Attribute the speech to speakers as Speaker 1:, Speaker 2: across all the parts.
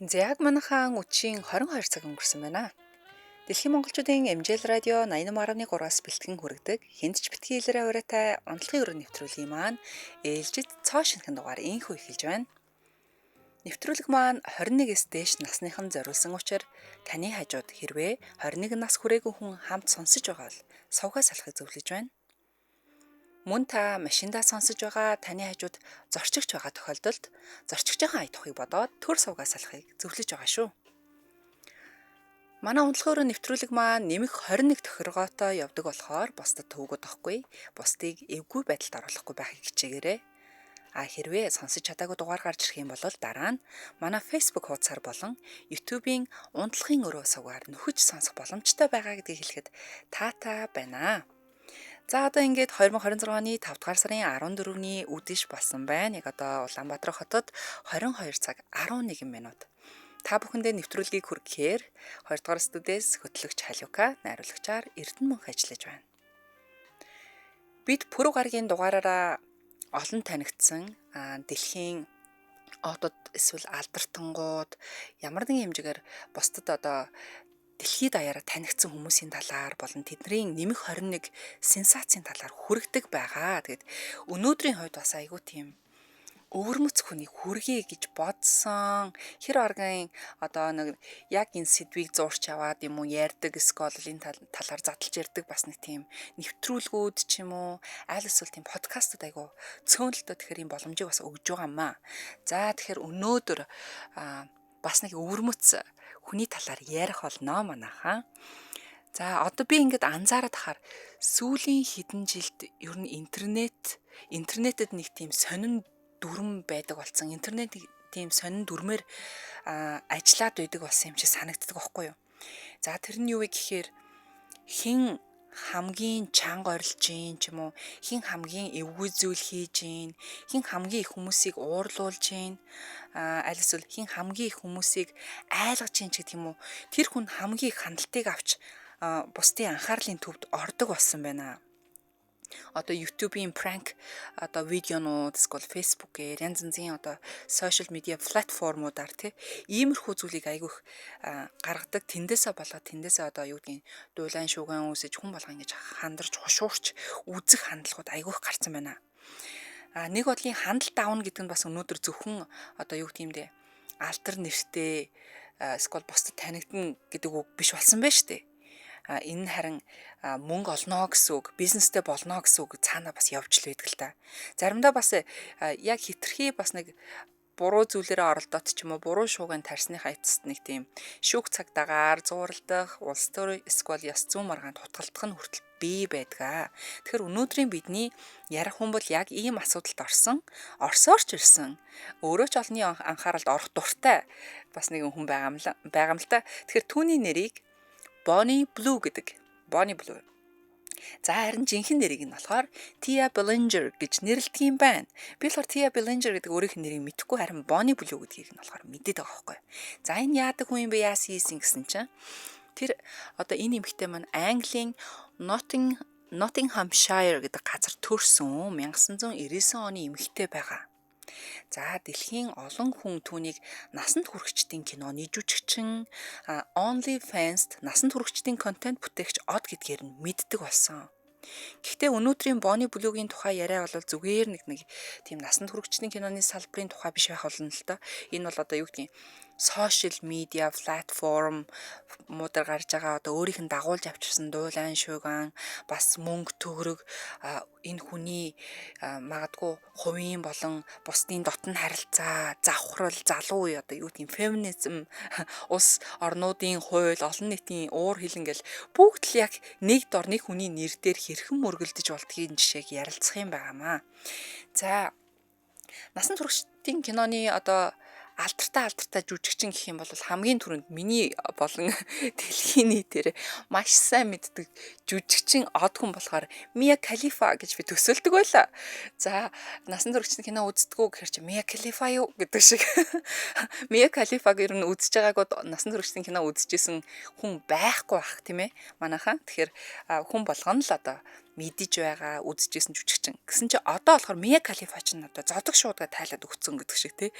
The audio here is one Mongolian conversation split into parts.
Speaker 1: За яг манайхаа үдшийн 22 цаг өнгөрсөн байна. Дэлхийн монголчуудын MJL радио 88.3-аас бэлтгэн хүргэдэг хэнд ч битгий илрээ ураатай онцлогийн өрөө нэвтрүүлгийн маань ээлжид цоо шинхэн дугаар инхүү эхэлж байна. Нэвтрүүлэг маань 21-с дээш насныхан зориулсан учраас таны хажууд хэрвээ 21 нас хүрээгүй хүн хамт сонсож байгаа бол сувгаа салахыг зөвлөж байна. Мөн та машиндаа сонсож байгаа таны хажууд зорчигч байгаа тохиолдолд зорчигчийн ая тухыг бодоод төр сувгаа салахыг зөвлөж байгаа шүү. Манай онцлогоор нэвтрүүлэг маань нэмэх 21 тохиргоотой явдаг болохоор бусдад төвгөд авахгүй, бусдыг эвгүй байдалд оруулахгүй байхыг хичээгээрэй. Хэрвээ сонсож чадаагүй дугаар гарч ирэх юм бол дараа нь манай Facebook хуудасаар болон YouTube-ийн унтлагын өрөө сувгаар нөхөж сонсох боломжтой байгаа гэдгийг хэлэхэд таатай байна. За одоо ингээд 2026 оны 5 дугаар сарын 14-ний үдэш болсон байна. Яг одоо Улаанбаатар хотод 22 цаг 11 минут. Та бүхэндээ нэвтрүүлгийг хүргэхээр 2 дугаар студиэс хөтлөгч Халиука, найруулагчаар Эрдэнэ мөнх ажиллаж байна. Бид пүрэв гарагийн дугаараараа олон танигдсан дэлхийн одод эсвэл алдартангууд ямар нэгэн хэмжээгээр бусдад одоо дэлхийд даяараа танигдсан хүмүүсийн талаар болон тэдний нэмэх 21 сенсацийн талаар хүргэдэг байгаа. Тэгэд өнөөдрийн хувьд бас айгүй тийм өвөрмөц хүнийг хүргэе гэж бодсон. Хэр аргын одоо нэг яг энэ сэдвийг зурч аваад юм уу ярьдаг сколын талаар задлж ярьдаг бас нэг тийм нэвтрүүлгүүд ч юм уу аль эсвэл тийм подкастууд айгүй цөөнлөлтөө тэгэхээр юм боломжийг бас өгж байгаа юм аа. За тэгэхээр өнөөдөр бас нэг өвөрмөц хүний талаар ярих болно манайхаа. За одоо би ингээд анзаараад хахаар сүүлийн хэдэн жилд ер нь интернетэд нэг тийм сонин дүрм байдаг болсон. Интернет тийм сонин дүрмээр ажиллаад байдаг болсон юм чи санагддаг байхгүй юу? За тэр нь юу вэ гэхээр хин хамгийн чанга орилж гин ч юм уу, хин хамгийн эвгүй зүйл хийж гин, хин хамгийн их хүмүүсийг уурлуулж гин, аль эсвэл хин хамгийн их хүмүүсийг айлгаж гин ч гэдэг юм уу. Тэр хүн хамгийн их хандлтыг авч бусдын анхаарлын төвд ордог болсон байна. Одоо YouTube-ийн prank одоо видеонууд, эсвэл Facebook-ээр янз янзын одоо social media платформудаар иймэрхүү зүйлийг айгүйх гаргадаг. Тэндээсээ болоод тэндээсээ одоо юу гэдгийг дуулайн шууган үсэж хүн болгоо ингэж хандарч хушуурч үзэх хандлагууд айгүйх гарсан байна. Нэг бодлын хандлт аавна гэдэг нь бас өнөөдөр зөвхөн одоо юу гэдэг юм бэ? Алтар нэртэй эсвэл бусдад танигдна гэдэг үг биш болсон байж тээ. Энэ харин мөнгө олно гэсэн үг, бизнестэй болно гэсэн үг цаана бас явж л байдаг л та. Заримдаа бас яг хитрхи бас нэг буруу зүйлээрээ оролдоод ч юм уу буруу шууган тарсныхаа эцэст нэг тийм шүүх цагдаагаар зууралдах, улс төр эсвэл ёс зүйн маргаанд тутгалдах нь хүртэл бий байдгаа. Тэгэхээр өнөөдрийн бидний ярих хүн бол яг ийм асуудалд орсоор ч ирсэн. Өөрөө ч олонний анхааралд орох дуртай бас нэгэн хүн байгаа юм л та. Тэгэхээр түүний нэрийг Bonnie Blue гэдэг. Bonnie Blue. За харин жинхэнэ нэрийг нь болохоор Tia Bellinger гэж нэрлэдэг юм байна. Би болохоор Tia Bellinger гэдэг өөрийнх нь нэрийг мэдэхгүй харин Bonnie Blue гэдгийг нь болохоор мэдээд байгаа байхгүй. За энэ яадаг хүн юм бэ яасан хийсэн гэсэн чинь тэр одоо энэ эмэгтэй маань Английн Nottinghamshire гэдэг газар төрсөн 1999 оны эмэгтэй байгаа. За дэлхийн олон хүн түүнийг насанд хүрэгчдийн киноны жүжигчин, OnlyFans насанд хүрэгчдийн контент бүтээгч од гэдгээр нь мэддэг болсон. Гэхдээ өнөөдрийн Bonnie Blue-гийн тухай яриа бол зүгээр нэг тийм насанд хүрэгчдийн киноны салбарын тухай биш байх болно л доо. Энэ бол одоо юу гэдгийг social media platform муудаар гарч байгаа одоо өөрийнх нь дагуулж авчирсан дуулайн шууган бас мөнгө төгрөг энэ хүний магадгүй хувийн болон бусдын дотн харилцаа завхрал залуу үе одоо юу гэдэг феминизм улс орнуудын хууль олон нийтийн уур хилэн гэл бүгд л яг нэг дор нэг хүний нэр дээр хэрхэн мөргөлдөж болдгийг жишээг ярилцах юм байнамаа. За насан туршидтын киноны одоо алдартай жүжигчин гэх юм бол хамгийн түрүүнд миний болон дэлхийн нийтээр маш сайн мэддэг жүжигчин од хүн болохоор Mia Khalifa гэж би төсөөлдөг байлаа. За насан туршидтын кино үздэггүй гэхэр чи Mia Khalifa юу гэдэг шиг Mia Khalifa гэр нь үзэж байгаагүй насан туршидтын кино үзэжсэн хүн байхгүй бах тийм ээ манайхаа. Тэгэхээр хүн болгоно л одоо мэдэж байгаа үзэжсэн жүжигчин. Гэсэн чи одоо болохоор Мия Калифа ч одоо зодог шуудаа тайлаад өгцөн гэдэг шиг тий.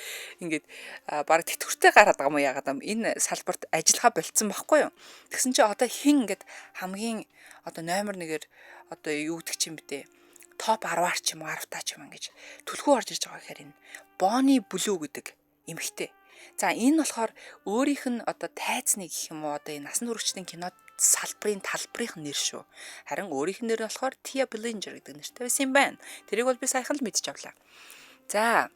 Speaker 1: Ингээд баг тэтгэвртэй гараад байгаа юм уу яагаад энэ салбарт ажиллахаа болцсон байхгүй юу. Тэгсэн чи одоо хин ингээд хамгийн одоо номер 1-ээр одоо юу гэдэг ч юм бэ? Топ 10-аар ч юм уу 10-таа ч юм ингэж түлхүү орж иж байгаа гэхээр энэ Bonnie Blue гэдэг эмэгтэй. За энэ болохоор өөрийнх нь одоо тайцны гэх юм уу одоо энэ насан туршидын кинод салбарын талбарынх нь нэр шүү. Харин өөрийнх нь нэр нь болохоор Tia Bellinger гэдэг нэртэй байсан юм байна. Тэрийг бол би саяхан л мэдчихэж авлаа. За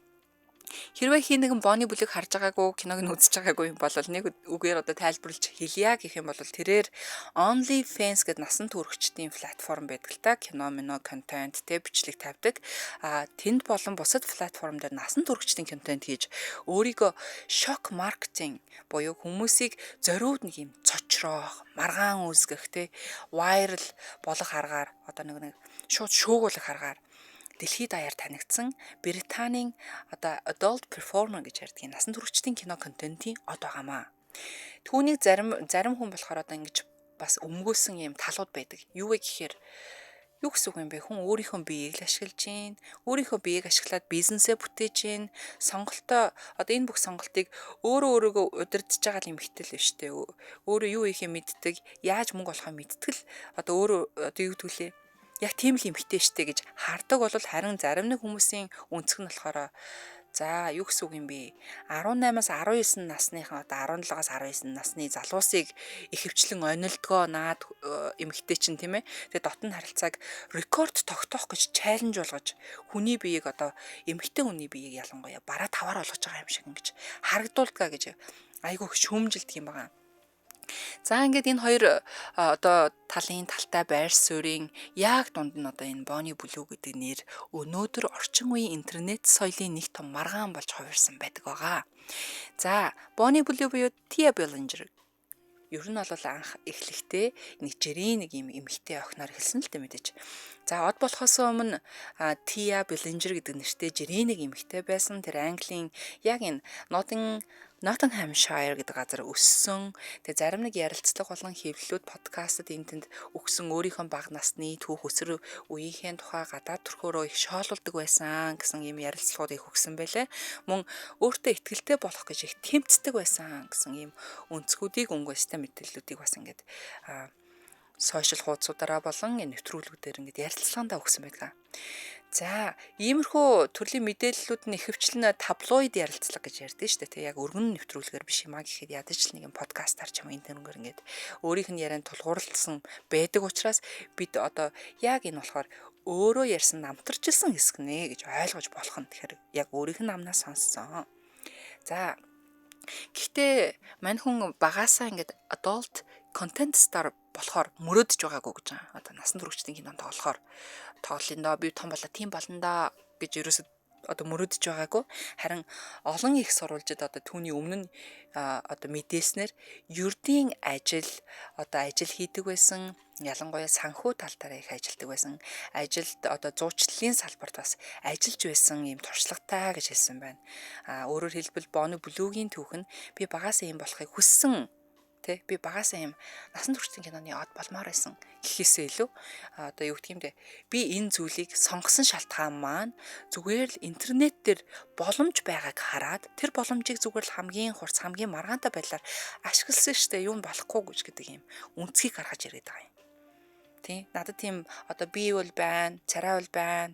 Speaker 1: хэрвээ хий нэгэн Bonnie Blue-г харж байгаагүй, киног нь үзэж байгаагүй юм бол нэг үгээр одоо тайлбарлаж хэлье гэх юм бол тэрээр OnlyFans гэдэг насан туршидын платформ байдаг л та. Кино, контент, бичлэг тавьдаг. Тэнд болон бусад платформ дээр насан туршидын контент хийж өөрийгөө шок маркетинг буюу хүмүүсийг зориуд нэг юм цочроох, маргаан үүсгэх те viral болох аргаар одоо нэг шууд шуугуулах аргаар дэлхийд даяар танигдсан Британийн одоо adult performer гэж ярьдаг насан туршидын кино контентын од байгаамаа. Түүнийг зарим хүн болохоор одоо ингэж бас өмгөөсөн юм талууд байдаг. Юу вэ гэхээр юу гэсэн үг юм бэ? Хүн өөрийнхөө биеийг л ашиглаж гин, өөрийнхөө биеийг ашиглаад бизнесээ бүтээж гин, сонголтоо одоо энэ бүх сонголтыг өөрийгөө удирдах байгаа юм хитэл биш үү? Өөрөө юу хийхээ мэддэг, яаж мөнгө олохоо мэддэг л одоо өөрөө одоо юу гэдгүүлээ яг тийм л эмхтэй штэ гэж хардаг бол харин зарим нэг хүмүүсийн өнцг нь болохоор за юу гэсэн үг юм бэ 18-аас 19 насныхан одоо 17-аас 19 насны залуусыг ихэвчлэн онилдгоо наад эмхтэй чинь тийм ээ тэгээ дотн харилцааг рекорд тогтоох гэж чаленж болгож хүний биеийг одоо эмхтэй хүний биеийг ялангуяа бараа таваар болгож байгаа юм шиг ингэж харагдуулдгаа гэж айгүй шүүмжилдэг юм байна. За ингээд энэ хоёр одоо талын талтай байр суурийн яг дунд нь одоо энэ Bonnie Blue гэдэг нэр өнөөдөр орчин үеийн интернет соёлын нэг том маргаан болж хувирсан байдаг байгаа. За Bonnie Blue буюу Tia Bellinger ер нь бол анх эхлэхдээ нэг жирийн нэг юм эмэгтэй охиноор хэлсэн л дээ мэдээж. За од болохоос өмнө Tia Bellinger гэдэг нэртэй жирийн нэг эмэгтэй байсан. Тэр Английн яг энэ Nottinghamshire гэдэг газар өссөн. Тэгээ зарим нэг ярилцлага болон хэвлэлүүд подкастад энтэнд өгсөн өөрийнхөө бага насны түүх өсвөр үеийнхээ тухай гадаад төрхөөрөө их шоолуулдаг байсан гэсэн юм ярилцлагууд их өгсөн байлээ. Мөн өөртөө ихтгэлтэй болох гэж их тэмцдэг байсан гэсэн юм өнцгүүдийг өнгөстэй мэдээллүүдийг бас ингээд сошиал хуудасуудаараа болон нэвтрүүлгүүдээр ингээд ярилцлагандаа өгсөн байдаг. За, иймэрхүү төрлийн мэдээллүүд нь ихэвчлэн таблоид ярилцлага гэж ярьдэн шүү дээ. Тэг яг өргөн нэвтрүүлгээр биш юм а гэхэд ядаж л нэг юм подкастаар ч юм энэ төрөнгөр ингээд өөрийнх нь ярианд тулгуурласан байдаг учраас бид одоо яг энэ болохоор өөрөө ярьсан намтарчилсан хэсэг нэ гэж ойлгож болох нь. Тэгэхээр яг өөрийнх нь намнаас сонссон. За, гэхдээ мань хүн багасаа ингээд adult content star болохоор мөрөөдөж байгаагүй гэж байгаа. Одоо насан туршидын кинонд тоглохоор тоглолын доо би том болоо тийм болно да гэж ерөөсөд одоо мөрөөдөж байгаагүй. Харин олон их сурвалжид одоо түүний өмнө нь одоо мэдээснээр ердийн ажил хийдэг байсан. Ялангуяа санхүү тал дээр их ажилладаг байсан. Ажилд одоо зуучлалын салбарт бас ажиллаж байсан юм туршлагатай гэж хэлсэн байна. Өөрөөр хэлбэл Bonnie Blue-гийн түүх нь би багасаа юм болохыг хүссэн. Би багасаа юм насан туршидын киноны од болмоор байсан гэхээсээ илүү одоо юу гэх юм бэ би энэ зүйлийг сонгосон шалтгаан маань зүгээр л интернет дээр боломж байгааг хараад тэр боломжийг зүгээр л хамгийн хурц хамгийн маргаантай байдлаар ашигласан штэ юм болохгүй гэж гэдэг юм үнцгийг гаргаж ирээд байгаа юм. Надад тийм одоо би бол байна, царай бол байна,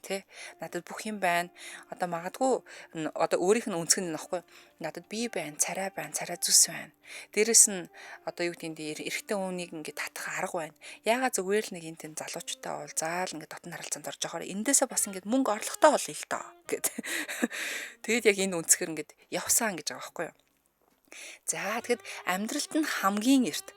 Speaker 1: надад бүх юм байна. Одоо магадгүй одоо өөрийнх нь үнцэг нь нөхгүй. Надад би байна, царай зүс байна. Дээрэс нь одоо юу гэдэг эрэгтэй хүнийг ингээд татах арга байна. Яагаад зүгээр л нэг энэ тийм залуучтай уулзаал ингээд дотн харилцаанд орж байгаа. Эндээсээ бас ингээд мөнгө орлоготой болно л доо гэд. Тэгэд яг энэ үнцгээр ингээд явсан гэж байгаа байхгүй юу. За тэгэд амьдралд нь хамгийн эрт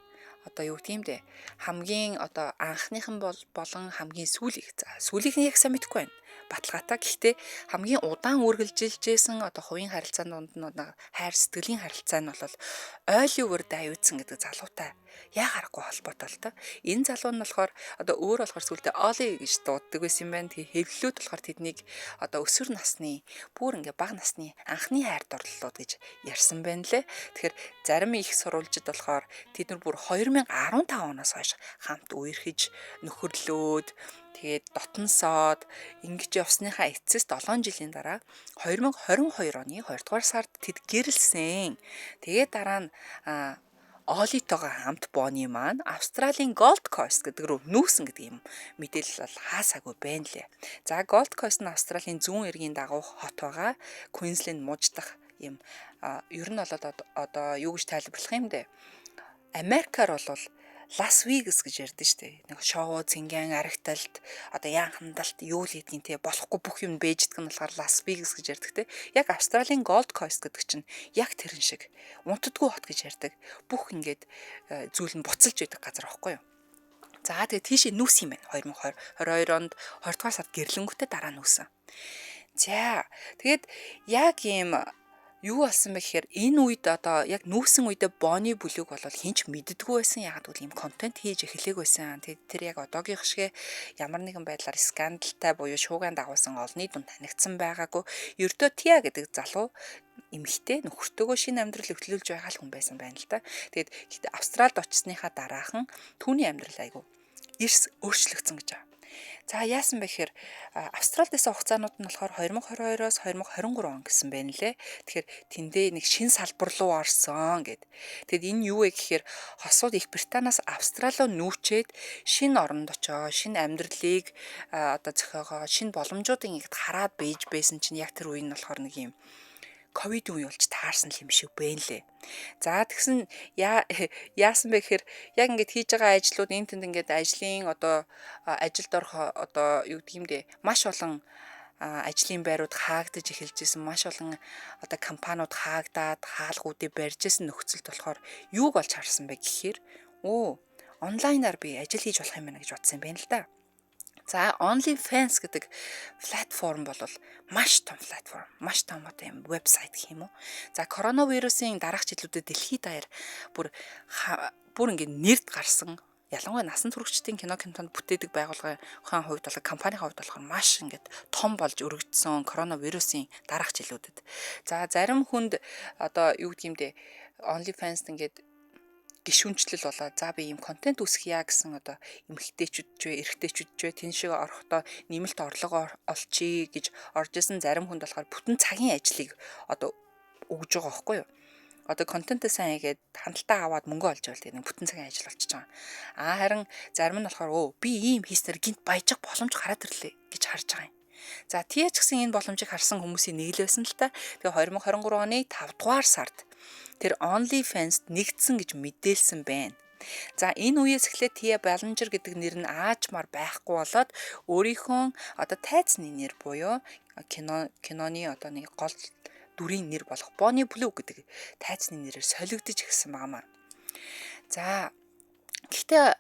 Speaker 1: одоо юу гэх юм бэ? Хамгийн одоо анхныхан болон хамгийн сүүлийнх нь яг сайн мэдэхгүй байна. Баталгаатай. Гэхдээ хамгийн удаан үргэлжилжсэн одоо хувийн харилцаанд нь хайр сэтгэлийн харилцаа нь бол ойлын үр дайвдсан гэдэг залуутай яа гарахгүй холбоотой л та. Энэ залуу нь болохоор одоо өөр болохоор сүлдээ Оли гэж дууддаг байсан юм байна. Тэгээ хэвлэлүүд болохоор тэднийг одоо өсвөр насны бүр ингээ бага насны анхны хайр дурлалууд гэж ярьсан байна лээ. Тэгэхээр зарим их сурвалжид болохоор тэд нар бүр 2015 оноос хойш хамт үерхэж нөхөрлөөд Тэгээд дотносоод ингэж явсныхаа эцэс 7 жилийн дараа 2022 оны 2 дугаар сард тэд гэрэлсэн. Тэгээд дараа нь Олитойгоо хамт Бони маань Австралийн Gold Coast гэдэг рүү нүүсэн гэдэг юм мэдээлэл бол хаасаагүй байна лээ. За Gold Coast нь Австралийн зүүн эргийн дагуу хот байгаа. Queensland мужидах юм ер нь бол одоо юу гэж тайлбарлах юм бэ? Америкаар бол Лас Вегас гэж ярьдэн штэ. Нэг шоу, цэнгэн, аригталт, одоо яан хандалт юу л гэдгийг те болохгүй бүх юм бэждэг нь болохоор Лас Вегас гэж ярьдаг те. Яг Австралийн Gold Coast гэдэг чинь яг тэрэн шиг унтдаггүй хот гэж ярьдаг. Бүх ингээд зүйл нь буцалж байдаг газар аахгүй юу? За тэгээд тийшээ нүүс юм байна. 2022 онд 20 дугаар сард гэрлэнгүүтээ дараа нүүсэн. За тэгээд яг ийм юу болсон бэ гэхээр энэ үед одоо яг нүүсэн үедээ Бони бүлэг бол хинч мэддэггүй байсан. Яг гэвэл ийм контент хийж эхлэх байсан. Тэгээд тэр яг одоогийнх шиг ямар нэгэн байдлаар скандалтай буюу шуугиан дагуулсан олонний дунд танигдсан байгаагүй. Ердөө Тиа гэдэг залуу эмэгтэй нөхөртөөгөө шинэ амьдрал эхлүүлж байгаа л хүн байсан байна л да. Тэгээд Австралид очисныхаа дараахан түүний амьдрал айгу эрс өөрчлөгдсөн гэж байна. За яасан бэ гэхээр Австралид байсан хугацаанууд нь болохоор 2022-оос 2023 он гэсэн байна лээ. Тэгэхээр тэндээ нэг шин салбар руу орсон гэд. Тэгэд энэ юу вэ гэхээр хосууд Их Британаас Австрал руу нүүчээд шин оронд очоо, шин амьдралыг одоо зохиогоо, шин боломжуудыг ингэж хараад бийж байсан чинь яг тэр үе нь болохоор нэг юм ковид үе болж таарсан юм шиг байна лээ. За тэгсэн яасан бэ гэхээр яг ингэж хийж байгаа ажлууд энэ тэнд ингэж ажлын одоо ажилд орох одоо юу гэдэг юм бэ? Маш олон ажлын байрууд хаагдаж эхэлжсэн, маш олон одоо компаниуд хаагдаад хаалгуудыг барьж исэн нөхцөлд болохоор юуг олж харсан бэ гэхээр онлайнаар би ажил хийж болох юм байна гэж бодсон юм байна л да. За OnlyFans гэдэг платформ бол маш том платформ, маш том одоо юм вебсайт гэх юм уу. За коронавирусын дараах жилүүдэд дэлхийд даяар бүр ингэ нэрд гарсан. Ялангуяа насан туршидтын кинонд бүтээдэг байгууллагын хувьд бол компанийн хувьд болохоор маш ингээд том болж өргөжсөн коронавирусын дараах жилүүдэд. За зарим хүнд одоо юу гэдэг юм бэ? OnlyFans ингээд гишүүнчлэл болоо за би ийм контент үүсгье гэсэн одоо эмэгтэйчүүд ч вэ эрэгтэйчүүд ч вэ тэн шиг орохдоо нэмэлт орлого олчихъя гэж орж исэн зарим хүнд болохоор бүтэн цагийн ажлыг одоо өгж байгаа байхгүй юу? Одоо контентээ сайн хийгээд хандлтаа аваад мөнгө олж байвал тийм бүтэн цагийн ажил болчихж байгаа. Харин зарим нь болохоор би ийм хийснээр гинт баяжих боломж гараад ирлээ гэж харж байгаа юм. За тийч гэсэн энэ боломжийг харсан хүмүүсийн нийлээсэн л та. Тэгээ 2023 оны 5 дугаар сард тэр OnlyFans нэгдсэн гэж мэдээлсэн байна. За энэ үеэс эхлээд Тиа Баллинжер гэдэг нэр нь аажмаар байхгүй болоод өөрийнхөө одоо тайзны нэр буюу киноны одоо нэг гол дүрийн нэр болох Bonnie Blue гэдэг тайзны нэрээр солигдож ирсэн байнамаа. За гэхдээ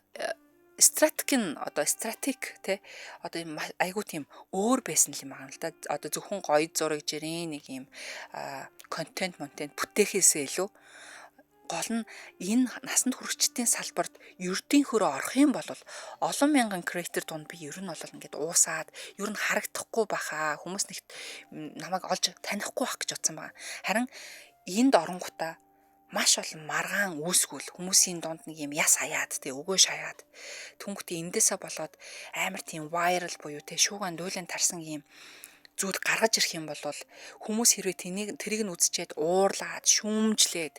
Speaker 1: стратик те одоо айгуу тийм өөр байсан юм байна л да. Одоо зөвхөн гоё зураг жирийн нэг юм контент бүтээхээсээ илүү гол нь энэ насанд хүрэгчдийн салбарт ердийнхөөрөө орох юм бол олон мянган креатор донд би ер нь бол ингээд уусаад ер нь харагдахгүй баха хүмүүс нэгт намайг олж танихгүй байх гэж бодсон байгаа. Харин энд оронгуудаа маш олон маргаан үүсгүүл хүмүүсийн донд нэг юм яс хаяад те өгөө шаяад түнхтээ эндээсээ болоод амар тийм вайрал буюу те шууган дуулан тарсан юм зүйл гаргаж ирэх юм бол хүмүүс хэрвээ тэрийг нь үзчихэд уурлаад шүүмжлээд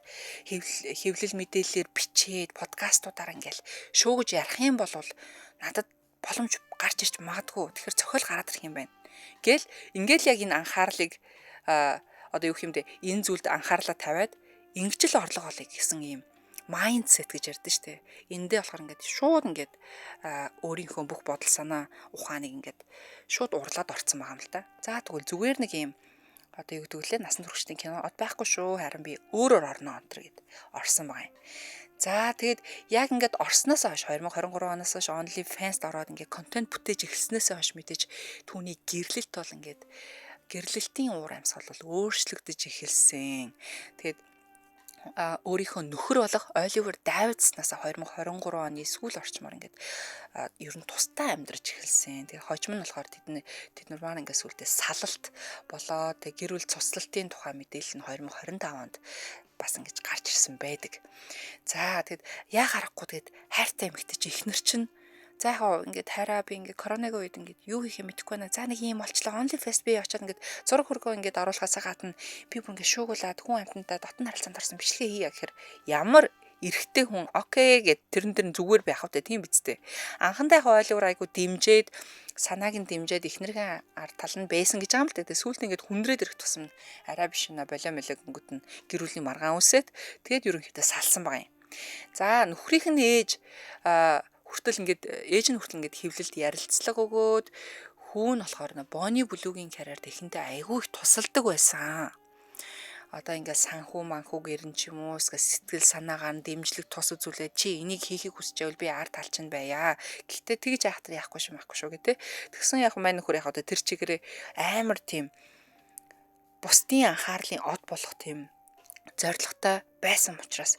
Speaker 1: хэвлэл мэдээлэлээр бичээд подкастуудаар ингээл шуугж ярих юм бол надад боломж гарч ирч магадгүй тэгэхээр цохол гараад ирэх юм байна. Гэл ингээл яг энэ анхаарлыг одоо юу юм бэ энэ зүйлд анхаарлаа тавиад ингэж л орлого олъё гэсэн юм майндсет гэж ярьдэн штэ. Эндээ болохоор ингээд шууд ингээд өөрийнхөө бүх бодол санаа ухааныг ингээд шууд урлаад орцсон байгаа юм л да. За тэгвэл зүгээр нэг юм одоо юу гэдэг лээ насан туршидтын кино байхгүй шүү. Харин би өөрөөр орно онтер гэд орсон байгаа юм. За тэгээд яг ингээд орсноос хойш 2023 оноос хойш OnlyFans-д ороод ингээд контент бүтээж эхэлснээс хойш мэдээж түүний гэрлэлт бол ингээд гэрлэлтийн уур амьсгал бол өөрчлөгдөж эхэлсэн. Тэгээд өөрийнхөө нөхөр болох Оливер Давидснаас 2023 оны сүүл орчмоор ингээд ер нь тусдаа амьдарч эхэлсэн. Тэгээ хожим нь болохоор тэд нар маань ингээд сүүлдээ салалт болоо тэг гэр бүл цуслалтын тухай мэдээлэл нь 2025 онд бас ингэж гарч ирсэн байдаг. За тэгэд яа харахгүй тэгэд хайртай эмэгтэй чи эхнэр чинь За яхаа ингээд хайраа би ингээд коронавигийн үед ингээд юу хийх юм мэдэхгүй байна. За нэг юм болчлаа. OnlyFans би очиод ингээд зураг хөргөө ингээд оруулахаас гадна би бүр ингээд шуугуулаад хүн амьтантай дотн харилцаанд орсон бичлэгээ хийя гэхээр ямар эрэгтэй хүн окей гэд тэрэн зүгээр байх вэ тийм биз дээ. Анхандаа ойлуур айгу дэмжээд санааг нь дэмжээд эхнэрийн тал нь байсан гэж байгаа юм л дээ. Сүүлд ингээд хүндрээд ирэх тусам арай биш нэ болоо мөлөө гингүүд нь гэр бүлийн маргаан үсээд тэгээд ерөнхийдөө салсан байгаа юм. За нөхрийнх нь ээж хүртэл ингээд ээж нь хүртэл ингээд хэвлэлд ярилцлага өгөөд хүүн болохоор Bonnie Blue-гийн карьерт эхэнтэй айгүй их тусалдаг байсан. Одоо ингээд санхүү манхүүг ирэн ч юм уу сэтгэл санаагаар нь дэмжлэг тус үзүүлээд чи энийг хийхийг хүсэж байвал би ард талчин байя. Гэхдээ тэгж яахтар яахгүй шүү гэдэг. Тэгсэн яг мань нөхөр яг одоо тэр чигээрээ амар тийм бусдын анхаарлын од болох тийм зоригтой байсан учраас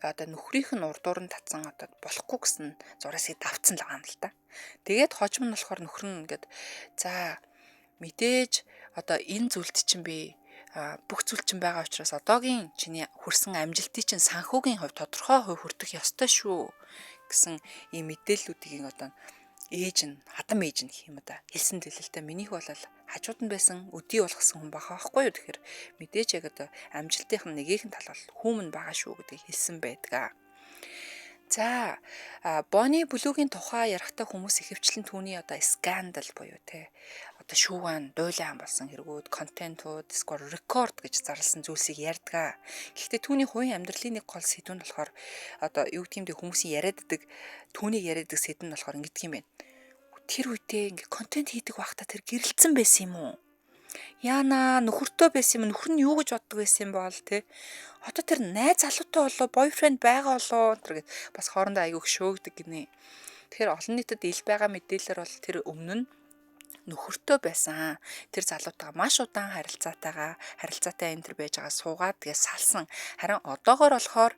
Speaker 1: одоо нөхрийнх нь урдуур нь татсан одоо болохгүй гэсэн зураасыг давцсан л байгаа юм л та. Тэгээд хожим нь болохоор нөхөр нь ингээд за мэдээж одоо энэ зүйлд чинь би бүх зүйл чинь байгаа учраас одоогийн чиний хүрсэн амжилтыг чинь санхүүгийн хувь тодорхой хувь хүртэх ёстой шүү гэсэн ийм мэдээллүүдийг одоо ээж нь хадам ээж нь гэх юм да хэлсэн дэлэлтэй минийх бол хажууд нь байсан өдий болгосон хүн баха байхгүй юу тэгэхээр мэдээж яг одоо амжилтынх нь нэгийнхэн тал бол хүмүн байгаа шүү гэдгийг хэлсэн байдаг. За Bonnie Blue-гийн тухай ярахтаа хүмүүс ихэвчлэн түүний одоо скандал буюу те одоо шүүган дуйлаан болсон хэрэгүүд контентууд эсвэл рекорд гэж зарласан зүйлсийг ярьдаг. Гэхдээ түүний хувийн амьдралын нэг гол сэдв нь болохоор одоо юу гэмдэ хүмүүсийн яриаддаг түүнийг яриаддаг сэдв нь болохоор ингэдэг юм байна. Тэр үедээ ингээ контент хийдэг байхдаа тэр гэрэлцсэн байсан юм уу? Яна нөхөртөө байсан юм нөхөр нь юу гэж боддог байсан юм бол те одоо тэр найз залуутай болоо бойфренд байгаа болоо тэр бас хоорондоо айгүйх шөөгдөг гинэ. Тэгэхээр олон нийтэд ил байгаа мэдээлэлээр бол тэр өмнө нь нөхөртөө байсан. Тэр залуутайгаа маш удаан харилцаатай энэ төр байж байгаа суугаад тэгээ салсан. Харин одоогоор болохоор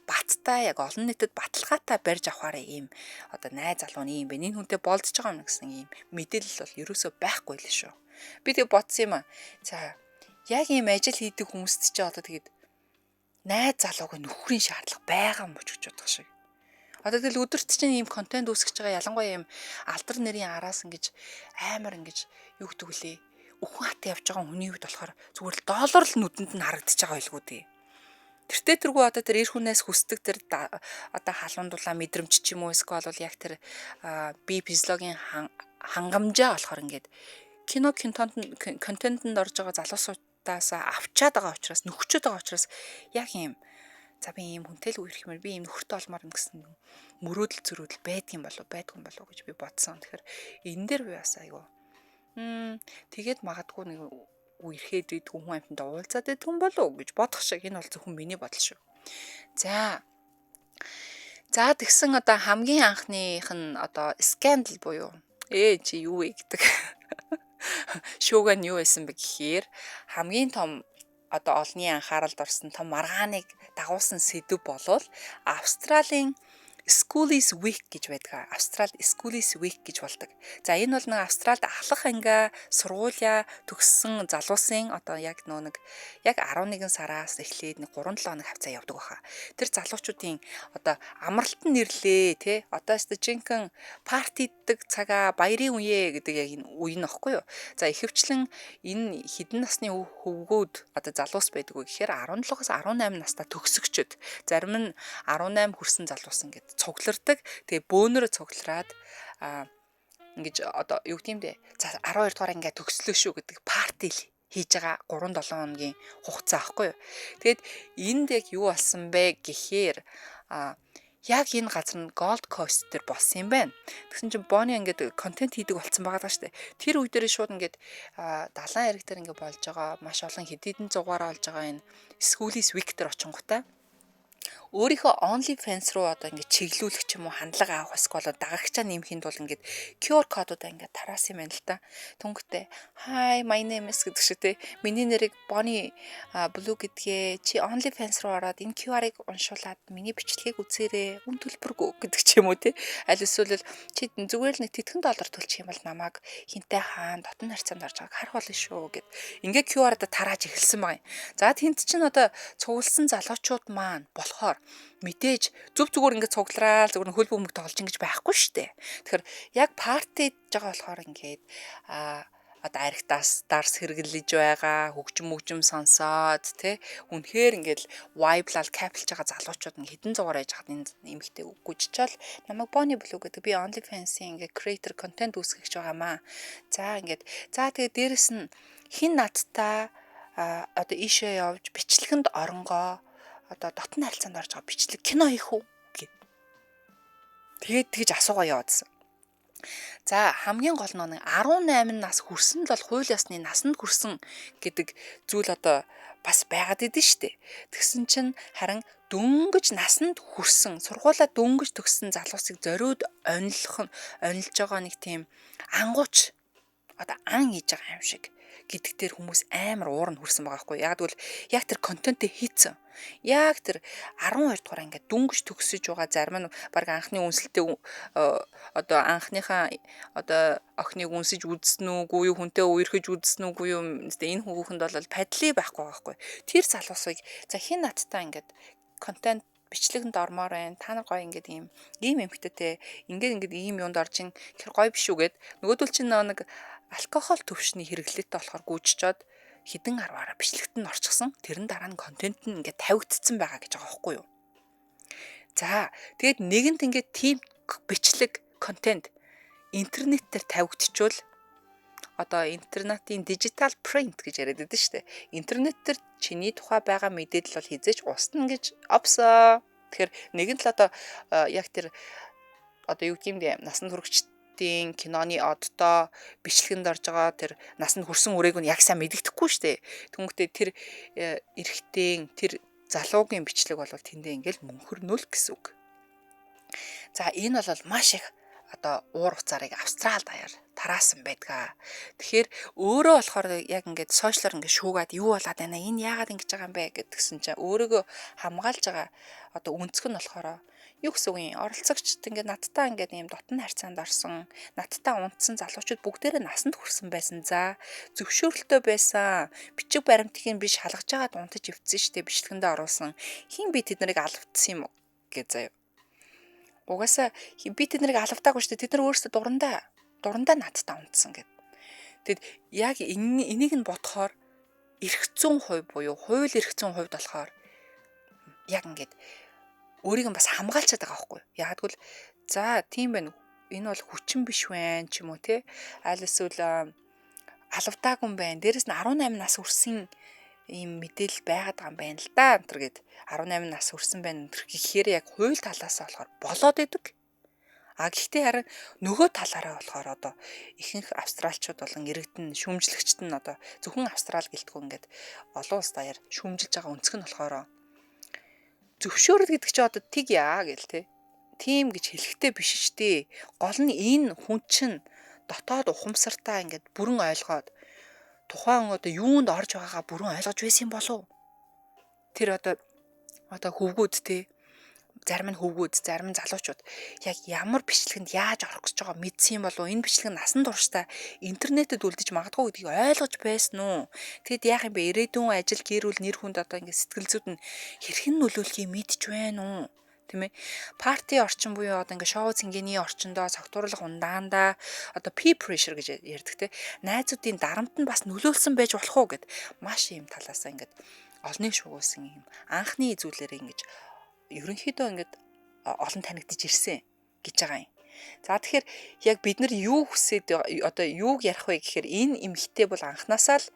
Speaker 1: баттай яг олон нийтэд баталгаатай барьж авахаараа ийм одоо найз залуу нь ийм бэ. Энэ хүнтэй болдож байгаа юм гэсэн ийм мэдээлэл бол ерөөсөө байхгүй л шүү. Би тэг бодсон юм аа. За яг ийм ажил хийдэг хүмүүст ч одоо тэгээд найз залууг нөхрийн шаардлага байгаа юм гэж бодох шиг. Одоо тэгэл өдөрт чинь ийм контент үүсгэж байгаа ялангуяа ийм алдар нэрийн араас ингэж амар ингэж юу гэдэг вүлээ өхөн хат явж байгаа хүний хувьд болохоор зүгээр л доллар л нүдэнд нь харагдаж байгаа байлгүй дээ. Тэртээ тэргүй одоо тэр эр хүнээс хүсдэг тэр одоо халуундуулаа мэдрэмж ч юм уу эсвэл бол яг тэр би физиологийн хангамжаа болохоор ингээд контентэнд орж байгаа залуусуудаас авчаад байгаа учраас нөхчөөд байгаа учраас яг ийм за би ийм хүнтэй л үерхмээр би ийм нөхөртэй олмоор юм гэсэн мөрөөдөл зөрүүдэл байдгийн болов гэж би бодсон. Тэгэхээр энэ дээр би бас айгу тэгээд магадгүй нэг үерхэд идэх хүн амьтанд уулзаад идэх хүн болов гэж бодох шиг энэ бол зөвхөн миний бодол шүү. За тэгсэн одоо хамгийн анхных нь одоо скандал буюу чи юу вэ гэдэг шууган юу байсан бэ гэхээр хамгийн том одоо олонний анхааралд орсон том маргааныг дагуулсан сэдв болвол Австралийн Schoolies Week гэж байдаг. Австралид Schoolies Week гэж болдог. За энэ бол нэг Австралид ахлах ангиа сургуулиа төгссөн залуусын одоо яг нэг 11 сараас эхлээд нэг 3-7 хоног хавцаа явдаг баха. Тэр залуучуудын одоо амралт нь нэрлээ те одоо жинхэнэ партиддаг цагаа баярын үе гэдэг яг энэ үе нь аахгүй юу. За ихэвчлэн энэ хідэн насны хөвгүүд одоо залуус байдаг уу гэхээр 17-аас 18 настай төгсөгчд зарим нь 18 хүрсэн залуус ингээд цуглардаг. Тэгээ бөөнөрө цуглараад ингэж одоо юу гэмдэ за 12 дугаар ингээ төгслөө шүү гэдэг парти хийж байгаа 3-7 хоногийн хугацаа аахгүй юу. Тэгэд энд яг юу болсон бэ гэхээр яг энэ газар нь Gold Coast дээр болсон юм байна. Тэгсэн чинь Bonnie ингээд контент хийдэг болсон байгаа даа штэ. Тэр үе дээр шууд ингээд далайн эрэг дээр ингээд болж байгаа маш олон хэдийдэн зугаараа олж байгаа энэ Schoolies Week дээр очингуудаа өөрийнхөө OnlyFans руу одоо ингээд чиглүүлэх ч юм уу хандлага авах эсвэл дагагчаа нэмэхэд бол ингээд QR кодуудаа ингээд тараасан юм байна л та. Түнхтэй hi my name is гэдэг шиг те миний нэрийг Bonnie Blue гэдгээ чи OnlyFans руу ороод энэ QR-ыг уншуулад миний бичлэгийг үзээрэй үн төлбөргүй гэдэг ч юм уу те. Аль эсвэл чи зүгээр л нэг тэтгэн доллар төлчих юм бол намайг хинтээ хаан дотн харьцаанд орж байгааг харах болно шүү гэд ингээд QR-аар тарааж эхэлсэн байна. За тэнд чинь одоо цугласан залуучууд маань болохоор Мэдээж зөв зүгээр ингээд цуглараа зүгээр хөл бөмбөг тоглож ингэж байхгүй шүү дээ. Тэгэхээр яг партид байгаа болохоор ингээд одоо архитаас дарс хэрэглэж байгаа хөгжим сонсоод тий үнэхээр ингээд вайблал капилж байгаа залуучууд нь хэдэн зугаар яж хаад энэ эмэгтэй гүжичэл намайг Bonnie Blue гэдэг би OnlyFans-ийн ингээд creator content үүсгэж байгаамаа. За тэгээ дээрэс нь хин надтай одоо ийшээ явж бичлэгэнд оронгоо одоо дотны харилцаанд орж байгаа бичлэг кино хийх үү гэв. Тэгээд тэгж асуугаа яваадсан. За хамгийн гол нь 18 нас хүрсэн л бол хууль ёсны насанд хүрсэн гэдэг зүйл одоо бас байгаад идэв штэ. Тэгсэн чинь харин дөнгөж насанд хүрсэн сургуулаа дөнгөж төгссөн залуусыг зориуд онилж байгаа нэг тийм ангууч одоо ан хийж байгаа юм шиг гэдэг дээр хүмүүс амар уурн хүрсэн байгаа хгүй. Яг тэгвэл яг тэр контентээ хийцэн. Яг тэр 12 дугаар ингээд дүнгэж төгсөж байгаа зарим нь баг анхны үнсэлтэй одоо анхныхаа одоо охиныг үнсэж үзсэн үгүй юу хүнтэй үерхэж үзсэн үгүй юу энэ хүүхэнд бол падли байхгүй байгаа хгүй. Тэр залуусыг за хин надтай ингээд контент бичлэгэнд ормоор байна. Та нар гоё ингээд ийм эмхтэйтэй ингээд ийм юунд орж ин хэр гоё биш үгээд нөгөөдөл чинь нэг алкогол төвшний хэрэглээтэй болохоор гүйччихэд хідэн 10-аараа бичлэгт нь орчихсон. Тэрэн дараа нь контент нь ингээд тавигдсан байгаа гэж байгаа байхгүй юу. За тэгээд нэгэнт ингээд тийм бичлэг контент интернет дээр тавигдчихвол одоо интернетийн digital print гэж яриад байдаг шүү дээ. Интернет дээр чиний тухай байгаа мэдээлэл бол хизээч устна гэж опсоо. Тэгэхээр нэгэн л одоо яг тэр одоо юу гэмдэ насанд хүрэгчдийн киноны оддоо бичлэгэнд орж байгаа тэр насанд хүрсэн үрээг нь яг сайн мэддэхгүй шүү дээ. Түүнхдээ тэр эрэгтэй тэр залуугийн бичлэг бол тэндээ ингээл мөнхөрнөл гэсэн үг. За энэ бол маш их одоо уур уцаарыг Австрал даяар тараасан байдгаа. Тэгэхээр өөрөө болохоор яг ингээд сошиалор ингээд шуугаад юу болоод байна энэ яагаад ингэж байгаа юм бэ гэдгсэн чинь өөрийгөө хамгаалж байгаа одоо үнцг нь болохоор юу гэсэн үг юм оролцогчд ингээд надтай ингээд ийм дотн харьцаанд орсон надтай унтсан залуучууд бүгдээрээ насанд хүрсэн байсан за зөвшөөрөлтөө байсан бичиг баримтыг биш халгаж байгаад унтаж өвцсөн штеп бичлэгэндээ оруулсан хин би тэднийг алавдсан юм гэж заяа. Угаасаа би тэднийг алавтаагүй шүү дээ. Тэд нар өөрсдөө дурандаа надтай унтсан гэд. Тэгэд яг энийг нь бодохоор эрх зүйн хувь буюу хууль эрх зүйн хувьд болохоор яг ингээд өөрийг нь бас хамгаалчихад байгаа байхгүй юу. Яг тэгвэл за тийм байна. Энэ бол хүчин биш байна ч юм уу те. Аль эсвэл алавтаагүй юм байна. Дээрэс нь 18 нас хүрсэн ийм мэдээлэл байгаад байгаа юм байна л да энэ гэд 18 нас хүрсэн байна гэхээр яг хууль талаас болохоор болоод идэг. А гэхдээ харин нөгөө талаараа болохоор одоо ихэнх австралчууд болон иргэдэн шүүмжлэгчд нь одоо зөвхөн Австрал гэлтгүй ингээд олон улс даяар шүүмжилж байгаа өнцг нь болохоор зөвшөөрөл гэдэг чинь одоо тэг яа гэл те. Тийм гэж хэлэхтэй биш ч дээ. Гол нь энэ хүн чинь дотоод ухамсартаа ингээд бүрэн ойлгоод тухайн одоо юунд орж байгаагаа бүрэн ойлгож байсан юм болов. Тэр одоо хөвгүүд те зарим нь хөвгүүд зарим нь залуучууд яг ямар бичлэгэнд яаж орох гэж байгаа мэдсэн юм болов. Энэ бичлэг насан туршдаа интернетэд үлдэж магадгүй гэдгийг ойлгож байсан уу. Тэгэд яах юм бэ? Ирээдүйн ажил гэр бүл нэр хүнд одоо ингэ сэтгэл зүйд нь хэрхэн нөлөөлөхийг мэдж байна уу? Тийм ээ. Парти орчин буюу одоо ингээ шоу цэнгэний орчиндоо согтуурлах ундаандаа одоо peer pressure гэж ярьдаг те. Найзуудын дарамт нь бас нөлөөлсөн байж болох уу гэд маш ийм талаасаа ингээд олныг шуугуулсан юм анхны зүйлээрээ ингэж ерөнхийдөө ингээд олон танигдж ирсэн гэж байгаа юм. За тэгэхээр яг бид нар юу хүсээд одоо юуг ярих вэ гэхээр энэ эмхтэй бол анханасаа л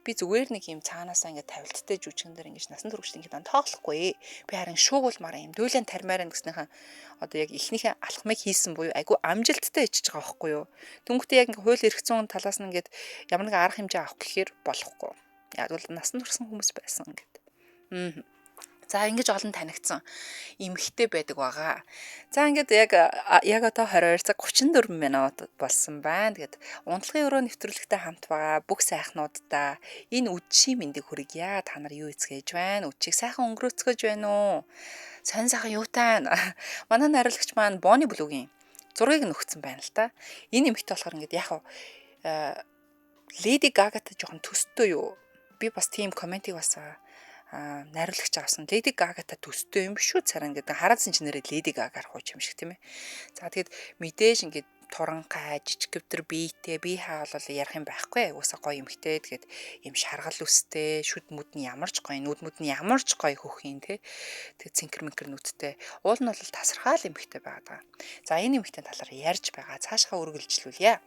Speaker 1: би зүгээр нэг юм цаанаасаа ингээд тавилттай жүжигэн дээр ингэж насан туршид ингээд тоохлохгүй. Би харин шуугуулмаар юм. Дүүлэн тармаар гэснийхэн одоо яг ихнийхээ алхмыг хийсэн буюу айгу амжилттай ичиж байгаа байхгүй юу. Дүнхтээ яг ингээд хууль эрх зүйн талаас нь ингээд ямар нэгэн арга хэмжээ авах гэхээр болохгүй. Яг бол насан туршсан хүмүүс байсан ингээд. За ингэж олон танигдсан эмхтэй байдаг байгаа. За ингээд яг одоо 22 цаг 34 минут болсон байна. Тэгээд унтлагын өрөө нэвтрүүлэгтэй хамт байгаа бүх сайхнуудаа энэ үдшийн мэндийг хүргье. Та нар юу эцгээж байна? Үдшийг сайхан өнгөрөөцгөж байна уу? Сонь сайхан юутай? Манай найруулагч маань Bonnie Blue-гийн зургийг нөхцөн байна л та. Энэ эмхтэй болохоор ингээд яг Lady Gaga-тай жоохон төстэй юу? Би бас тийм комментиг бас найруулагч авсан Lady Gaga-та төстэй юм шүү царай ингээд хараадсан ч нэрээ Lady Gaga-аар хууч юм шиг тийм ээ. За тэгэд мэдээж ингээд туранхай жижиг гвтэр биетэй бие хаа бол ярих юм байхгүй. Уусаа гоё эмхтэй тэгээд юм шаргал үстэй шүд мүд нь ямар ч гоё нүд мүд нь ямар ч гоё хөх юм те. Тэгээд цэнкэр мэнкэр нүдтэй. Уул нь бол тасархаал эмхтэй байгаа. За энэ эмхтэй талаар ярьж байгаа. Цаашгаа үргэлжлүүлье.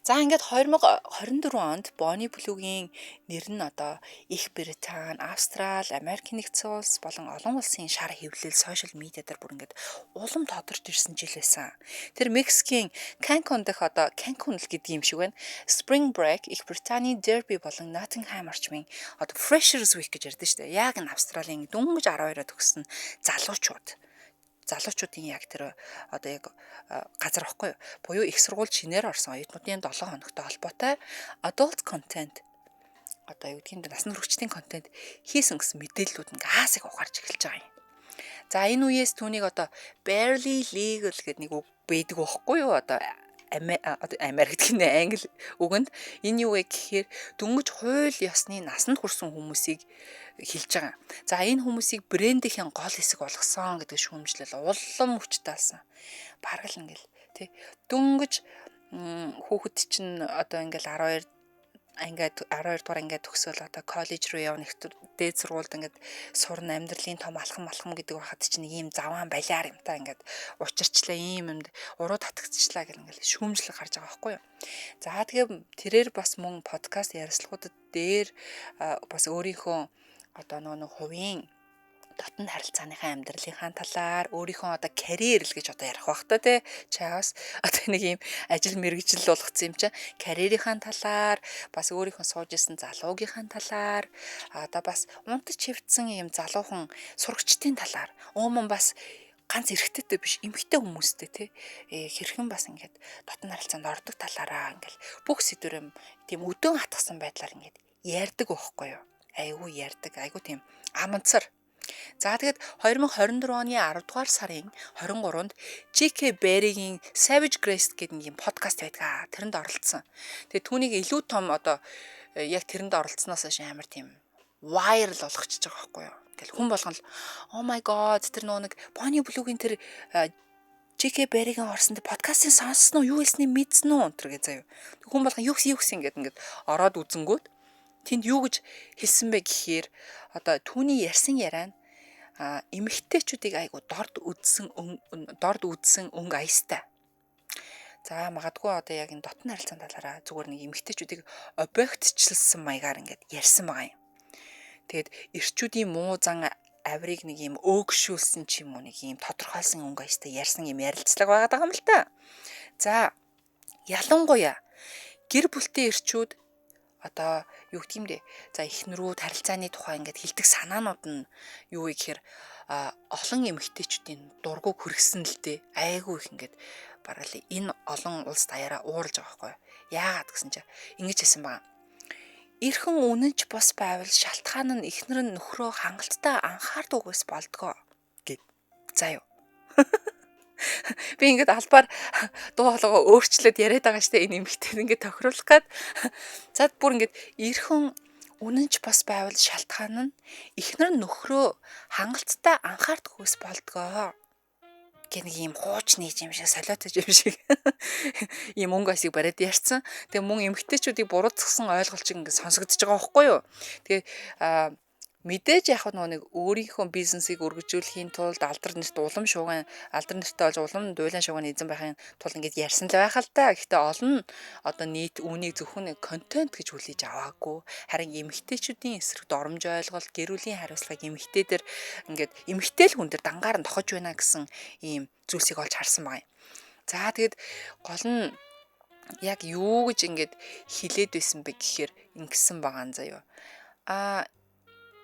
Speaker 1: За ингээд 2024 онд Bonnie Blue-гийн нэр нь одоо Их Британи, Австрал, Америк нэгдсэн улс болон олон улсын шар хэвлэл сошиал медиа дээр бүр ингээд улам тодорч ирсэн жил байсан. Тэр Мексикийн Cancun дэх одоо Cancun л гэдэг юм шиг байна. Spring Break, Их Британий Derby болон Nottingham орчмын одоо Freshers Week гэж ярьдэн шүү дээ. Яг энэ Австралийн дөнгөж 12-оо төгссөн залуучуудын яг тэр одоо яг газар واخгүй юу. Буюу их сургууль шинээр орсон оюутнуудын 7 хоногтой холбоотой adult content одоо юу гэдгийг насны хүрэгчдийн контент хийсэн гэсэн мэдээллүүд ингээ хаасыг ухаарч эхэлж байгаа юм. За энэ үеэс түүнийг одоо barely legal гэдэг нэг үг байдаг واخгүй юу. Одоо Америкт гинэ англи үгэнд энэ юу вэ гэхээр дөнгөж хууль ёсны насанд хүрсэн хүмүүсийг хэлж байгаа. За энэ хүмүүсийг брендийн гол хэсэг болгосон гэдэг шүүмжлэл улам хүч таасан. Бараг л ингээл тий дөнгөж хүүхэд чинь одоо ингээл 12 дугаар ингээд төгсөөл одоо коллеж руу явна дээд сургуульд ингээд сурна амьдралын том алхам гэдэг байхад чинь нэг ийм заваан балиар юм та ингээд учирчлаа ийм юмд уруу татгцчлаа гэл ингээд шүүмжлэг гарч байгаа байхгүй юу. За тэгээ тэрээр бас мөн подкаст ярилцлагуудад дээр бас өөрийнхөө одоо нэг хувийн дотн харилцааныхаа амьдралынхаа талаар өөрийнхөө одоо карьер л гэж одоо ярих бах та тий чаас одоо нэг юм ажил мэргэжил болгоцсон юм чинь карьерийнхаа талаар бас өөрийнхөө сууж исэн залуугийнхаа талаар одоо бас унтаж хөвцсөн юм залуухан сурагчдын талаар өмнө бас ганц эрэгтэйтэй биш эмэгтэй хүмүүстэй тий хэрхэн бас ингээд дотн харилцаанд ордог талаараа ингээл бүх сэдвэр юм тийм өдөөн хатгсан байдлаар ингээд ярьдаг байхгүй юу. Айгу ярьдаг айгу тийм аманцар. За тэгээд 2024 оны 10 дугаар сарын 23-нд JK Berry-гийн Savage Grace гэдэг нэг юм подкаст байдаг. Тэрэнд оролцсон. Тэгээд түүнийг илүү том одоо яг тэрэнд оролцсноос хойш амар тийм viral болгочихж байгаа байхгүй юу. Тэгэл хүн болгон л oh my god тэр нэг Bonnie Blue-гийн тэр JK Berry-гийн орсон тэр подкастын сонссон уу юу хэлснийг мэдсэн үү өнтер гэж заяа. Хүн болгон юу гэсэн ингээд ороод үзэнгүүт тэнд юу гэж хэлсэн бэ гэхээр одоо түүний ярьсан яриа нь эмэгтэйчүүдийг айгу дорд үдсэн өнгө аястай. За магадгүй одоо яг энэ дотн харилцаан талаараа зүгээр нэг эмэгтэйчүүдийг объектчлсан маягаар ингээд ярьсан байгаа юм. Тэгэд эрчүүдийн муу зан авирыг нэг юм өөгшүүлсэн ч юм уу нэг юм тодорхойлсон өнгө аястай ярьсан юм ярилцлага байгаа юм л та. За ялангуяа гэр бүлтэй эрчүүд одоо юу гэх юм бэ? За эхнэрүүд харилцааны тухай ингээд хилдэг санаанууд нь юу вэ гэхээр олон эмэгтэйчүүдийн дургуг хүргэсэн л дээ. Айгүй их ингээд бараг л энэ олон улс даяараа уурж байгаа байхгүй юу? Яагаад гэсэн чинь ингэж хэлсэн байгаа. Ирхэн үнэнч бос байвал шалтгаан нь эхнэр нь нөхрөө хангалттай анхаардаггүйс болдгоо гэд. За юу. Би ингээд албаар дуу хоолойгоо өөрчлөөд яриад байгаа штэ энэ эмэгтэй ингээд тохируулах гээд зад бүр ингээд ирхэн үнэнч бас байвал шалтгаан нь эхнэр нөхрөө хангалттай анхаардахгүйс болдгоо гэх нэг юм хуучны юм шиг солиотой юм шиг ийм өнгө асыг бариад ярьсан. Тэгээ мөн эмэгтэйчүүдийг буруутгсан ойлголт шиг ингээд сонсогдож байгаа байхгүй юу. Тэгээ мэдээж яг нэг өөрийнхөө бизнесийг өргөжүүлэхийн тулд алдар нэрт улам шууган алдар нэртэй болж улам дуйлан шууган эзэн байхын тулд ингэж ярьсан л байх л та. Гэхдээ олон одоо нийт үүнийг зөвхөн контент гэж хүлээж аваагүй. Харин эмэгтэйчүүдийн эсрэг доромж ойлголт, гэр бүлийн хариуцлагыг эмэгтэй дээр ингээд эмэгтэй л хүн дээр дангаар нь тохож байна гэсэн ийм зүйлсийг олж харсан байна. За тэгэд гол нь яг юу гэж ингээд хилээд байсан бэ гэхээр ингэсэн байгаа юм заяа.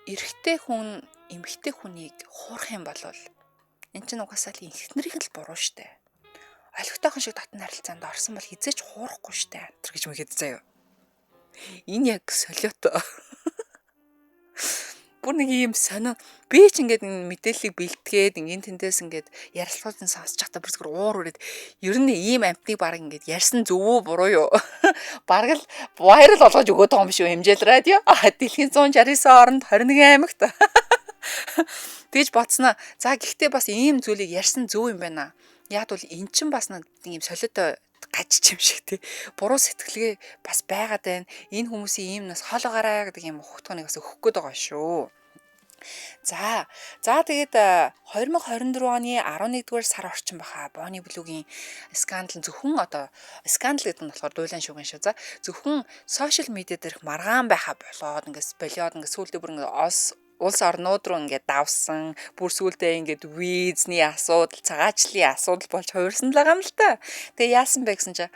Speaker 1: Эрэгтэй хүн эмэгтэй хүнийг хуурах юм бол эн чинь угаасаа л эхнэрийнх нь л буруу штэ. Олигтойхон шиг татна харилцаанд орсон бол хизээч хуурахгүй штэ. Тэр гэж мэгэд заяа. Энэ яг солиото. Бүр нэг юм сонио. Би ч ингээд энэ мэдээллийг бэлтгээд ингээд тэндээс ингээд ярилцлагуудын сонсож чадаа бүр зүгээр уур үрээд ер нь ийм амтныг баг ингээд ярьсан зөв үү буруу юу? Бараг л вайрал болгож өгөөд байгаа юм шүү хэмжээл радио. Дэлхийн 169 оронд 21 аймагт. Тэгж бодсноо. За гэхдээ бас ийм зүйлийг ярьсан зөв юм байна. Яг бол эн чинь бас нэг юм солиотой гажч юм шиг тий. Буруу сэтгэлгээ бас байгаад байна. Энэ хүмүүсийн ийм нас хол гараа гэдэг юм ухтгоныг бас өгөх гээд байгаа шүү. За тэгээд 2024 оны 11-р сар орчин баха Bonnie Blue-гийн скандал зөвхөн одоо скандал гэдэг нь болохоор дуйлан шүүгэн шүү. За зөвхөн сошиал медиа дээрх маргаан байха болоод болоод сүүлдээ бүр улс орнууд руу ингээд давсан бүр сүулдэ ингээд визний асуудал, цагаачлалын асуудал болж хувирсан л байгаа юм л та. Тэгээ яасан бэ гэсэн чинь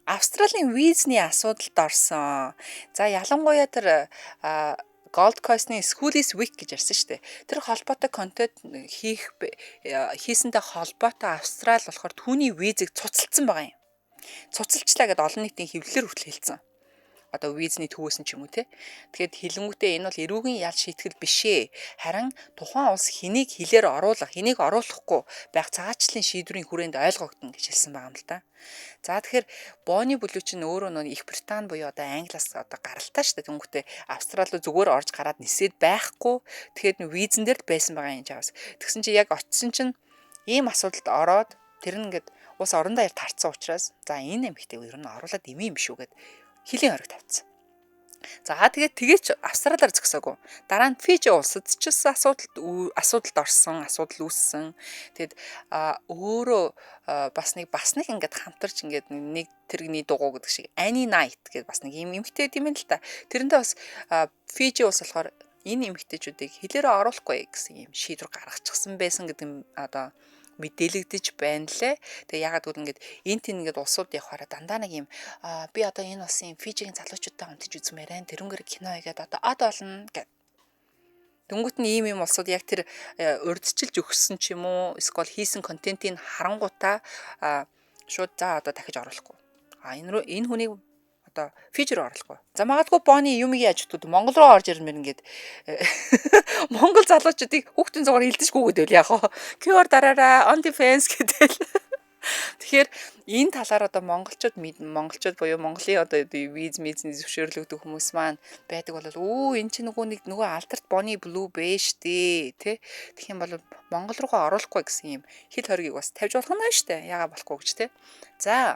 Speaker 1: Австралийн визний асуудалд орсон. За ялангуяа тэр Gold Coast-ны Schoolies Week гэж ярьсан шүү дээ. Тэр холбоотой контент хийсэнтэй холбоотой Австрал болохоор түүний визийг цуцалсан байгаа юм. Цуцалчлаа гэдээ олон нийтийн хэвлэлээр хүртэл хэлсэн. Одоо визний төвөөс нь ч юм уу те. Тэгэхэд хилэнгүүтээ энэ бол эрүүгийн ял шийтгэл биш ээ. Харин тухайн улс хэнийг хилээр оруулах, хэнийг оруулахгүй байх цагаачлалын шийдвэрийн хүрээнд ойлгогдно гэж хэлсэн байгаа юм л та. За тэгэхээр Bonnie Blue чинь өөрөө нөө Их Британи буюу одоо Англиас одоо гаралтай шүү дээ. Тэнгүүтээ Австрал руу зүгээр орж гараад нисээд байхгүй. Тэгэхээр нөө визэн дээр л байсан байгаа юм жаавс. Тэгсэн чи яг очисон чинь ийм асуудалд ороод тэр нь ингээд ус орон даяар тарцсан учраас за энэ эмэгтэй ер нь оруулаад имээ юм шүү гэд хилийн хориг тавьсан. За тэгээд Австралиар зөксөөгүй. Дараа нь Фижи улсад ч асуудалд орсон, асуудал үүссэн. Тэгэд өөрөө бас нэг ингээд хамтарч ингээд нэг тэрэгний дугуй гэдэг шиг Annie Knight гэдэг бас нэг юм эмэгтэй юм л та. Тэрнтэй бас Фижи улс болохоор энэ эмэгтэйчүүдийг хилээрээ оруулахгүй гэсэн юм шийдвэр гаргачихсан байсан гэдэг одоо мэдээлэгдэж байна лээ. Тэгээ ягаад гэвэл ингээд ингээд улсууд явахаараа дандаа нэг юм би одоо энэ улсын Фижигийн залуучуудтай хамтж үзмээрэн тэрнгэр кино хийгээд одоо болно гэд. Дөнгөт нь ийм улсууд яг тэр урьдчилж өгсөн ч юм уу эсвэл хийсэн контентийг харангуйтаа шууд за одоо дахиж оруулахгүй. Энэ хүнийг одоо Фижи рүү оруулахгүй. За магадгүй Bonnie юм яаж утууд Монгол руу орж ирмээр ингээд Монгол залуучуудыг хүүхдийн зугаар хилдэж гүгээд байл яг хоо. QR дараараа on defense гэдэг. Тэгэхээр энэ талаар одоо монголчууд буюу Монголын одоо визний зөвшөөрлөгдөх хүмүүс маань байдаг бол энэ чинь нөгөө алдарт Bonnie Blue бэж дээ тий. Тэгэх юм бол Монгол руугаа оруулахгүй гэсэн юм хил хоргийг бас тавьж болох нь шүү дээ. Яага болохгүй гэж тий. За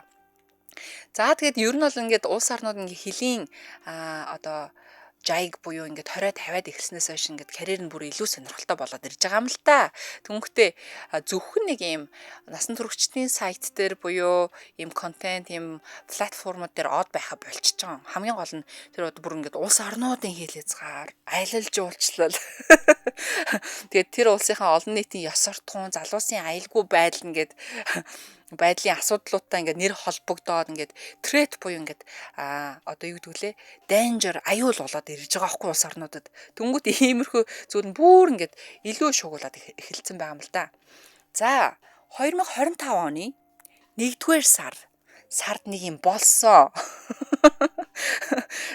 Speaker 1: тэгээд ер нь бол ингээд улс орнууд ингээд хилийн одоо жайг буюу ингээд 20-50-аад эхэлснээс хойш ингээд карьер нь бүр илүү сонирхолтой болоод ирж байгаа юм л та. Түүнхдээ зөвхөн нэг юм насан туршидчдын сайт дээр буюу юм контент юм платформуд дээр од байха болчихж байгаа. Хамгийн гол нь тэр бүр ингээд улс орнуудын хэл хязгаар аялал жуулчлал. Тэгээд тэр улсынхаа олон нийтийн ёс суртахуун, залуусын аюулгүй байдал ингээд байдлын асуудлуудтай ингээд нэр холбогдоод ингээд threat буюу ингээд одоо юу гэдэг лээ danger аюул болоод ирж байгаа байхгүй улс орнуудад. Тэнгүүт иймэрхүү зүйл нь бүр ингээд илүү шугуулаад эхэлсэн байгаа юм л да. За 2025 оны 1-р сард нэг юм болсон.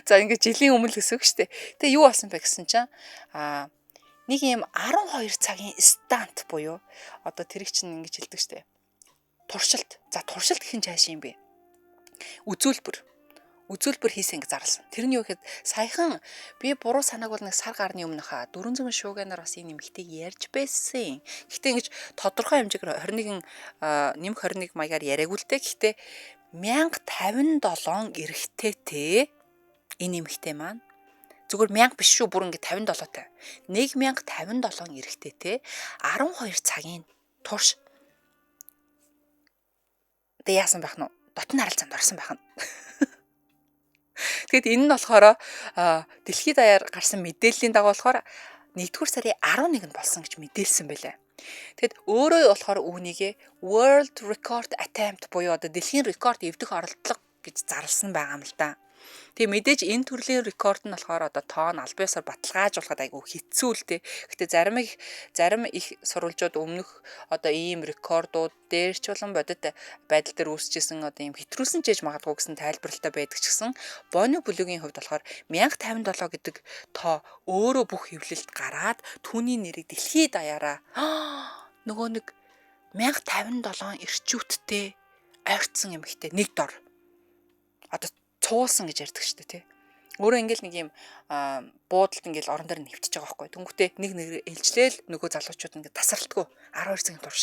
Speaker 1: За ингээд жилийн өмнө л гэсэн үг шүү дээ. Тэгээ юу болсон бэ гэсэн чинь нэг юм 12 цагийн стант буюу одоо тэрийг чинь ингэж хэлдэг шүү дээ. Туршилт. За туршилт гэх нь цааш юм бэ? Үзүүлбэр хийсэн гэж зарласан. Тэр нь юу гэхэд саяхан би буруу санааг бол нэг сар гарны өмнөх 400 шуугианаар бас энэ нэмэгтэйг ярьж байсан. Гэхдээ ингэж тодорхой хэмжээгээр 21 маягаар яриаггүй л дээ. Гэхдээ 1057 эрэгтэйтэй энэ нэмэгтэй маань зүгээр 1000 биш шүү бүр ингэ 57 тай. 1057 эрэгтэйтэй 12 цагийн турш яасан байх нь дотны харилцаанд орсон байх нь. Тэгэд энэ нь болохоор дэлхийд даяар гарсан мэдээллийн дагуу болохоор 1-р сарын 11-нд болсон гэж мэдээлсэн байлаа. Тэгэд өөрөө болохоор үүнийгээ World Record Attempt буюу одоо дэлхийн рекорд эвдэх оролдлого гэж зарласан байгаа юм л да. Тэгээ мэдээж энэ төрлийн рекорд нь болохоор одоо тоон аль биесээр баталгаажуулахад айгүй хэцүү л дээ. Гэтэ зарим их сурвалжууд өмнөх одоо ийм рекордууд дээр ч болон бодит байдал дээр үүсчихсэн одоо ийм хэтрүүлсэн ч ээж магадгүй гэсэн тайлбаралтай байдаг ч гэсэн Бони бүлэгийн хувьд болохоор 1057 гэдэг тоо өөрөө бүх хэвлэлд гараад түүний нэрийг дэлхийд даяараа нөгөө нэг 1057 эрчүүттэй ойртсон эмэгтэй нэг дор одоо цуулсан гэж ярьдаг шүү дээ тий. Өөрөө ингээл нэг юм буудалд ингээл орон дээр нэвтэж байгаа байхгүй. Тэнгүүтээ нэг ээлжлээл нөгөө залуучууд ингээд тасралтгүй 12 цагийн турш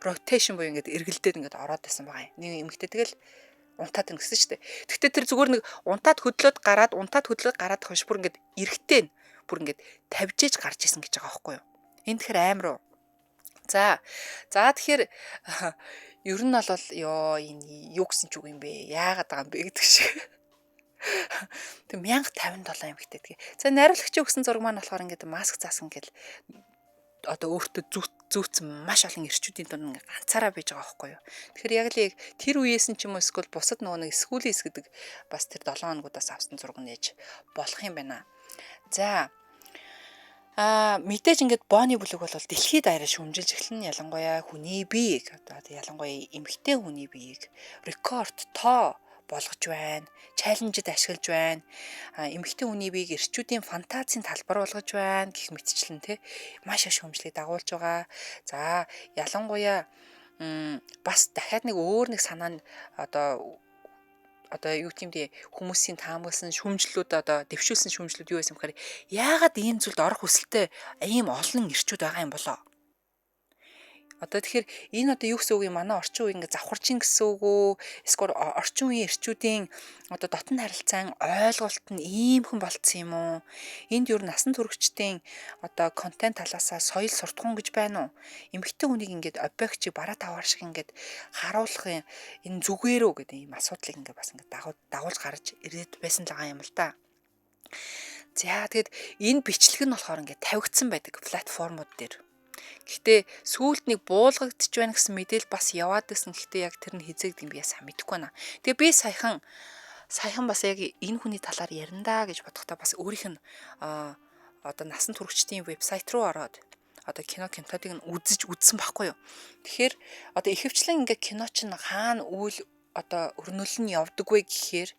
Speaker 1: rotation буюу ингээд эргэлдээд ингээд ороод байсан байгаа юм. Нэг эмэгтэй тэгэл унтаад ингэсэн шүү дээ. Тэгвэл тэр зүгээр нэг унтаад хөдлөөд гараад хойш бүр ингээд эрэхтэй бүр ингээд тавьжээж гарч исэн гэж байгаа байхгүй юу. Энэ тэгэхээр амар уу. За тэгэхээр ер нь бол ёо энэ юу гэсэн ч үг юм бэ? Яагаад байгаа юм бэ гэдэг шиг. Тэг 1057 эмэгтэй тэгээ. За найруулагчийн өгсөн зураг маань болохоор ингээд маск заасан гэл одоо өөртөө зүүцсэн маш олон эрчүүдийн дунд ингээд ганцаараа байж байгаа байхгүй юу. Тэгэхээр яг л тэр үеэс нь ч юм уу эсвэл бусад нөгөө нэг скулис гэдэг бас тэр 7 хоногудаас авсан зураг нээж болох юм байна. За мэдээж ингээд Бони бүлэг бол дэлхийд даяараа шүмжилж эхэлнэ. Ялангуяа хүний биеийг одоо ялангуяа эмэгтэй хүний биеийг рекорд тоо болгож байна. Чаленжид ашиглаж байна. Эмэгтэй хүний биеийг эрчүүдийн фантазийн талбар болгож байна гэх мэтчлэн те маш их шүмжлийг дагуулж байгаа. За ялангуяа бас дахиад нэг өөр нэг санаа нь одоо юу гэмдэ хүмүүсийн таамагласан шүмжлүүд одоо дэвшүүлсэн шүмжлүүд юу байсан бэхээр яагаад ийм зүйлд орох хүсэлтэй ийм олон эрчүүд байгаа юм болоо. Одоо тэгэхээр энэ одоо юу гэсэн үг юм манай орчин үеийн ингээ завхарч ин гэсэн үг үү? Эсвэл орчин үеийн эрчүүдийн одоо дотн харилцаан ойлголт нь иймхэн болцсон юм уу? Энд юу насан туршидчдын одоо контент талаасаа соёл суртахуун гэж байна уу? Эмэгтэй хүнийг ингээд объектчийг бараа таваар шиг ингээд харуулах энэ зүгээр үү гэдэг ийм асуудлыг ингээд бас ингээд дагуулж гарч ирээд байсан л байгаа юм л да. За тэгэд энэ бичлэг нь болохоор ингээд тавигдсан байдаг платформуд дээр. Гэхдээ сүүлд нэг буулгагдчих байна гэсэн мэдээлэл бас яваад байсан. Гэхдээ яг тэр нь хизээгдэг юм би сайн мэдэхгүй байна. Тэгээ би саяхан бас яг энэ хүний талаар ярина гэж бодохдоо бас өөрийнх нь одоо насан туршидчдын вебсайт руу ороод одоо кинотыг нь үзсэн байхгүй юу. Тэгэхээр одоо ихэвчлэн ингээ кино чинь хаана үйл одоо өрнөл нь явдаг вэ гэхээр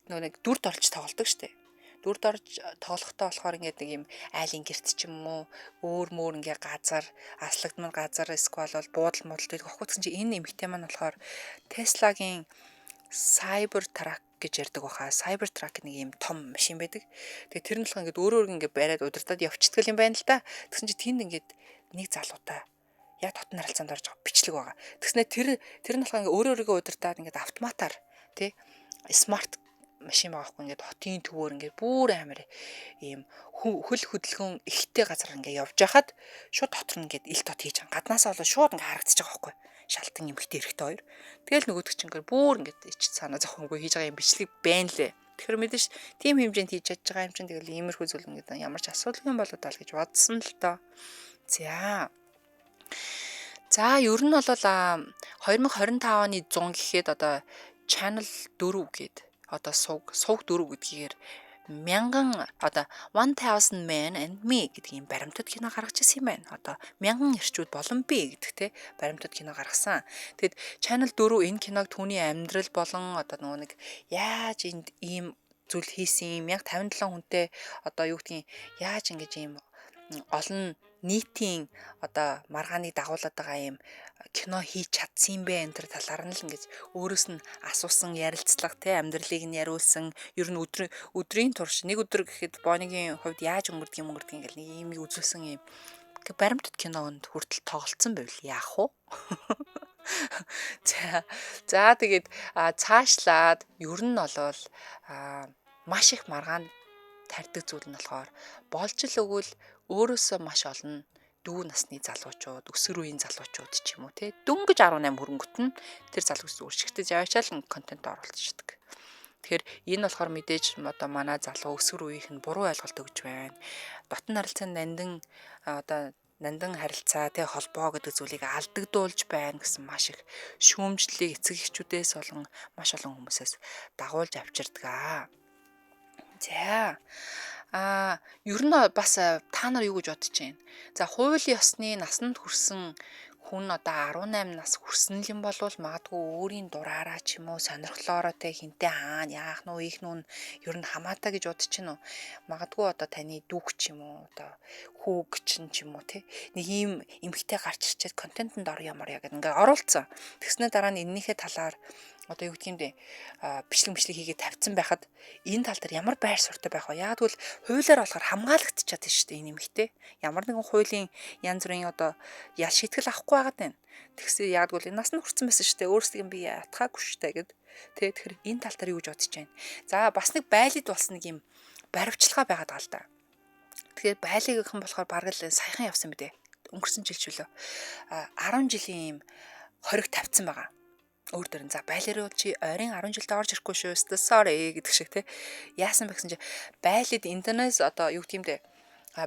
Speaker 1: нөгөө нэг дүрд орж тоглодог штеп. Дүрд орж тоглохдоо болохоор ингээд нэг юм айлын герт ч юм уу өөр мөр ингээ газар аслагдмал газар эсвэл бол буудал модалдаг хохотсон чи энэ эмэгтэй маань болохоор Tesla-гийн Cybertruck гэж ярьдаг баха. Cybertruck нэг юм том машин байдаг. Тэгээ тэр нь болохоор ингээд өөрөө ингээд бариад удирдаад явчихдаг юм байна л да. Тэгсэн чи тэнд ингээд нэг залуутай яг дотн харилцаанд орж байгаа бичлэг байгаа. Тэгснэ тэр нь болохоор ингээд өөрийгөө удирдаад ингээд автоматар тий смарт машин байгаа хгүй ингээд хотын төвөөр ингээд бүр амар ийм хөл хөдөлгөөн ихтэй газар ингээд явж хахад шууд дотор нь ингээд ил тот хийж байгаа. Гаднаасаа бол шууд ингээд харагдчихж байгаа хгүй. Шалтан эмхтэй эрэхтэй хоёр. Тэгэл нөгөөдөг чинь ингээд бүр ингээд ич санаа зовхонгүй хийж байгаа юм бичлэг байна лээ. Тэгэхээр мэдээж тийм хэмжээнд хийж чадж байгаа юм чинь тэгэл иймэрхүү зүйл ингээд ямар ч асуудалгүй болоо тал гэж бодсон л доо. За ер нь бол 2025 оны 100 гэхэд одоо channel 4 гээд одоо сувг 4 гэдгээр 1000 одоо 1000 Men and Me гэдэг юм баримтат кино гаргаж ирсэн юм байна. Одоо 1000 эрчүүд болон би гэдэг те баримтат кино гаргасан. Тэгэд Channel 4 энэ киног түүний амьдрал болон одоо нөгөө нэг яаж энд ийм зүйл хийсэн 1057 хүнтэй одоо юу гэдгийг яаж ингэж ийм олон нийтийн одоо маргааныг дагуулад байгаа юм кино хийж чадсан юм бэ энэ төр талаар нь л ингэж өөрөөс нь асуусан ярилцлага те амьдралыг нь яриулсан ер нь өдрийн турш нэг өдөр гэхэд Бонигийн хувьд яаж өнгөрдөг ингээл нэг юм үзүүлсэн юм баримтат кинонд хүртэл тоглолцсон байвал яах вэ? За тэгээд цаашлаад ер нь болвол маш их маргаан тарьдаг зүйл нь болохоор болж л өгвөл өөрөөсөө маш олон дүү насны залуучууд, өсвөр үеийн залуучууд ч юм уу те дөнгөж 18 хөрөнгөт нь тэр залуучууд үржигтэй яваачаал контент оруулчихдаг. Тэгэхээр энэ болохоор мэдээж одоо манай залуу өсвөр үеийнх нь буруу ойлголт өгж байна. Дотн харилцаанд нандин одоо нандин харилцаа тэ холбоо гэдэг зүйлийг алдагдуулж байна гэсэн маш их шүүмжлэлийг эцэг эхчүүдээс болон маш олон хүмүүсээс дагуулж авчирдаг. За ер нь бас та нар юу гэж бодож байна? За хуулийн ёсны насанд хүрсэн хүн одоо 18 нас хүрсэн юм бол магадгүй өөрийн дураараа ч юм уу сонирхлоороо тэ хинтээ хаана яах нь ийх нь ер нь хамаатай гэж бодож байна уу? Магадгүй одоо таны дүүг ч юм уу одоо хүүг ч юм уу тэ нэг ийм эмгтэй гарч ирчээд контентэнд орё ямар яг ингээд оруулцсан. Тэгснээр дараа нь энэнийхээ талаар одоо юу гэдгийг бэ бичлэг хийгээд тавьсан байхад энэ тал дээр ямар байр суурьтай байх вэ? Яг тэгвэл хуулиар болохоор хамгаалагдчихад байна шүү дээ энэ эмэгтэй. Ямар нэгэн хуулийн янз бүрийн одоо ял шийтгэл авахгүй байгаад байна. Тэгсэн яг тэгвэл нас нь хүрсэн байсан шүү дээ. Өөрсдөө би ятгаагүй шүү дээ гэд. Тэгэхээр энэ тал дээр юу гэж бодож байна? За бас нэг байлид болсон нэг юм баривчлага байгаад байгаа л да. Тэгэхээр байлиг гэх юм болохоор бараг л саяхан явсан мэдээ. Өнгөрсөн жил ч үлээ. 10 жилийн юм хориг тавьсан байгаа. Өөр дөрөн за байлэрөө чи ойрын 10 жилдээ орж ирэхгүй шүү. Sorry гэдэг шиг те. Яасан бэ гэсэн чи байлид Индонез одоо юу гэмдэ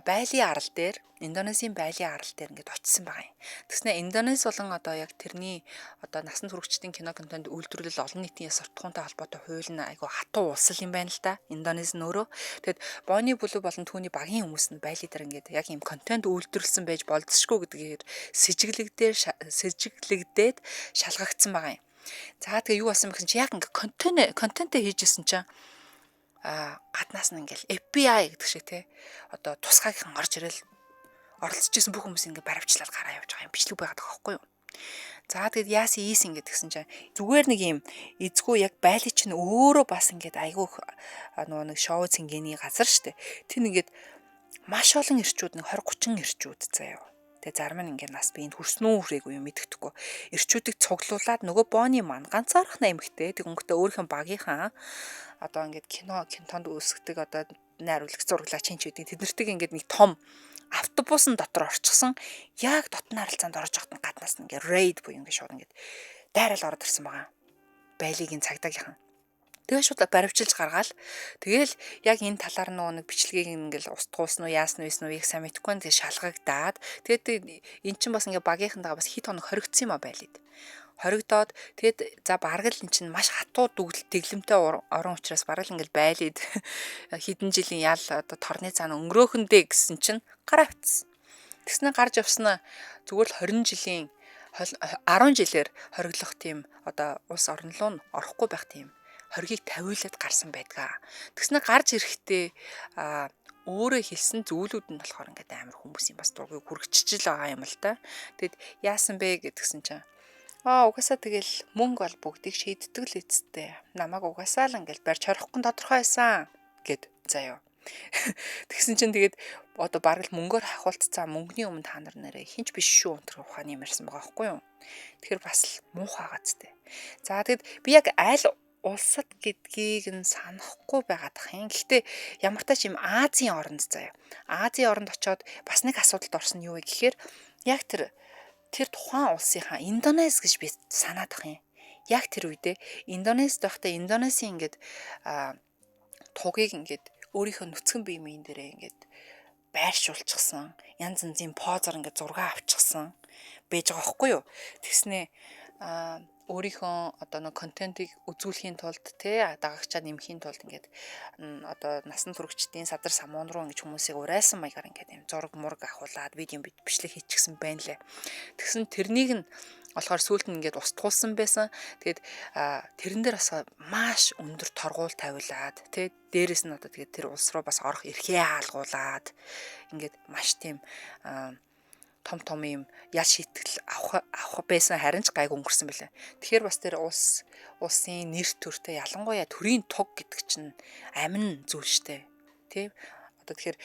Speaker 1: байлын арал дээр Индонезийн байлын арал дээр ингээд очисон байгаа юм. Тэгснэ Индонез болон одоо яг тэрний одоо насан туршидчдын кино контент үйлдвэрлэл олон нийтийн яс суртахуунтай холбоотой хууль нь айгу хатуу улсал юм байна л да. Индонез нь өөрөө. Тэгэд Бони Блу болон түүний багийн хүмүүс нь байлын дээр ингээд яг юм контент үйлдвэрлэсэн байж болцсошгүй гэдгээр сэжиглэгдээд шалгагдсан байгаа юм. За тэгээ юу болсон бэ гэсэн чи яг ингээ контентээ хийжсэн чинь гаднаас нь ингээл FBI гэдэг шиг те одоо тусгайхан орж ирэл оролцож исэн бүх хүмүүс ингээ баривчлал гараа явж байгаа юм бичлэг байгаад байгаа байхгүй юу. За тэгэд яасан ийсэн гэдгсэн чинь зүгээр нэг юм эзгүй яг байлий чинь өөрөө бас ингээд айгүй нөгөө нэг шоу цэнгэний газар штэ. Тин ингээд маш олон ирчүүд нэг 20 30 ирчүүд заяа. Тэгээ зарим нь ингээд нас биеинд хүрсэн үү хүрээгүй юм мэддэхгүй. Ирчүүдийг цуглуулад нөгөө Бони маань ганцаархнаа эмхтэй тэг өнгөтэй өөрийнхөө багийнхаа одоо ингээд кинонд үүсгдэг одоо найруулагч зураглаач чинь ч үгүй тэднэртээ ингээд нэг том автобусын дотор орчихсон яг дотны харилцаанд орж явахад гаднаас нь ингээд рейд буюу ингээд шууд ингээд дайрал ороод ирсэн байгаа. Байлигийн цагдаагийнхан. Тэгээ шууд баривчилж гаргаал. Тэгээл яг энэ талаар нэг бичлэгийг ингээл устгуулсан уу яасан уу их сайн мэдэхгүй. Тэгээ шалгагдаад тэгээд эн чинь бас ингээ багийнхантайгаа бас хит хоног хоригдсон юм а байлид. Хоригдоод тэгээд за бараг л эн чинь маш хатуу дэглэмтэй орон учраас бараг л ингээл байлид хэдэн жилийн ял одоо торны цаана өнгөрөөхөндөө гэсэн чинь гараа авцсан. Тэгснэ гарч явснаа зүгээр л 20 жилийн 10 жилээр хориглох тийм одоо улс орн руу орохгүй байх тийм хоргийг тавиулаад гарсан байдгаа. Тэгснэ гарч ирэхдээ өөрөө хэлсэн зүйлүүд нь болохоор ингээд амар хүмүүсийн бас дургыг хүргччихэл байгаа юм л да. Тэгэд яасан бэ гэдгсэн чинь угаасаа тэгэл мөнгө бол бүгдийг шийддэг л эцтэй. Намайг угаасаа л ингээд барьж хорихгүй тодорхой байсан гэд заяа. Тэгсэн чинь тэгээд одоо бараг л мөнгөөр хахуулцсан мөнгөний өмнө та нар нэрээ хинч биш шүү өнтер ухааны юмарсан байгаа байхгүй юу. Тэгэхээр бас л муухай гаацтэй. За тэгэд би яг аль улсад гэдгийг нь санахгүй байгаад ах юм. Гэхдээ ямар тач юм Азийн оронд заяа. Азийн оронд очиод бас нэг асуудалд орсон юу вэ гэхээр яг тэр тухайн улсынхаа Индонез гэж би санаад ах юм. Яг тэр үедээ Индонезд байхдаа Индонезийн ингээд тугийг ингээд өөрийнхөө нүцгэн биемийн дээрээ ингээд байршуулчихсан. Янз янзын позор ингээд зураг авчихсан байж байгаа байхгүй юу. Тэгснээ өөрийнхөө одоо нэг контентыг үзүүлэхийн тулд дагагчаа нэмэхийн тулд ингээд одоо насан туршидчдын садар самуун руу ингэж хүмүүсийг урайлсан маягаар ингээд юм зураг мураг авахуулаад видео бичлэг хийчихсэн байна лээ. Тэгсэн тэрнийг нь болохоор сүүлд нь ингээд устгуулсан байсан. Тэгээд тэрэн дээр бас маш өндөр торгуул тавиулаад дээрэс нь одоо тэгээд тэр улс руу бас орох эрхээ хаалгуулад ингээд маш тийм том юм ял шийтгэл авах байсан харин ч гайг өнгөрсөн байлаа. Тэгэхээр бас тэр улсын нэр төртэй ялангуяа төрийн туг гэдэг чинь амин зүйл штэ. Тэ? Одоо тэгэхээр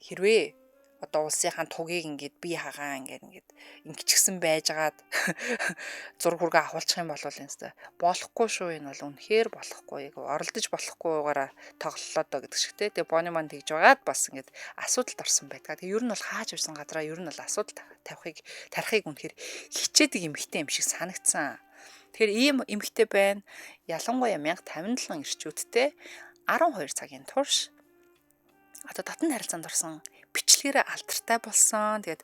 Speaker 1: хэрвээ одоо улсынхаа тугийг ингээд бие хагаа ингээд ингэчгсэн байжгаад зураг хүргээ авуулчих юм бол энэ болохгүй шүү. Энэ бол үнэхээр болохгүй. Оролдож болохгүйгаараа тоглолоо доо гэдэг шиг те. Тэгээ Бони маань тэгж байгаад бас ингээд асуудалд орсон байдаг. Тэгээ ер нь бол хааж ирсэн газараа ер нь бол асуудал тарихыг үнэхээр хичээдэг эмхтэй юм шиг санагдсан. Тэгэхээр ийм эмхтэй байна. Ялангуяа 1057 ирчүүдтэй 12 цагийн турш одоо татан харилцаанд орсон бичлэгээрээ алдартай болсон. Тэгээд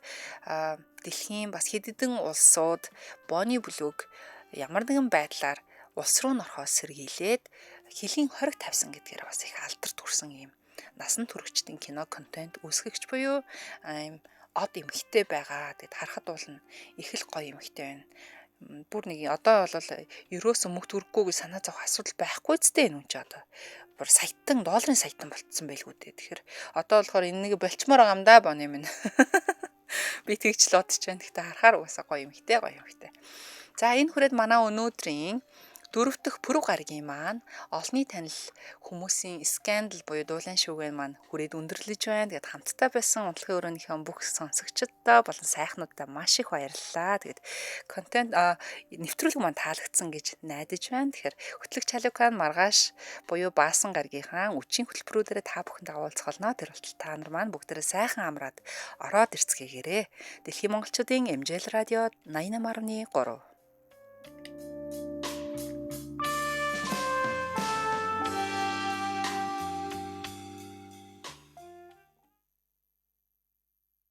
Speaker 1: дэлхийн бас хэд хэдэн улсууд Bonnie Blue-г ямар нэгэн байдлаар улс руу норхоос сэргийлээд хөлийн хориг тавьсан гэдгээр бас их алдарт хүрсэн юм насан туршидтын кино контент үүсгэгч буюу ийм од эмхтэй байгаа. Тэгэд харахад бол их л гоё эмхтэй байна. Бүр нэг одоо бол ерөөсөө мөнгө төрөхгүй гэж санаа зовх асуудал байхгүй зү энэ юм чи одоо. Бүр саятан долларын саятан болцсон байлгүй дээ. Тэгэхээр одоо болохоор энэ нэг болчмоор байгаа юм да Bonnie минь. Би тэгж л бодож байна. Гэхдээ харахаар угаасаа гоё эмхтэй гоё эмхтэй. За энэ хүрээд манай өнөөдрийн 4 дахь пүрэв гарагийн маань олонний танил хүмүүсийн скандал буюу дуулан шүүгэн маань хүрээд өндөрлөж байна. Тэгээд хамтдаа байсан унтлагын өрөөнийхөө бүх сонсогчдоо болон сайхнуудаа маш их баярлалаа. Тэгээд контент нэвтрүүлэг маань таалагдсан гэж найдаж байна. Тэгэхээр хөтлөгч Чалукан маргааш буюу Баасан гаргийнхаа үчийн хөтөлбөрүүдээр та бүхэнд агуулцгаална. Тэр болтол та нар маань бүгдээрээ сайхан амраад ороод ирцгээгээрэй. Дэлхийн монголчуудын MJL радио 88.3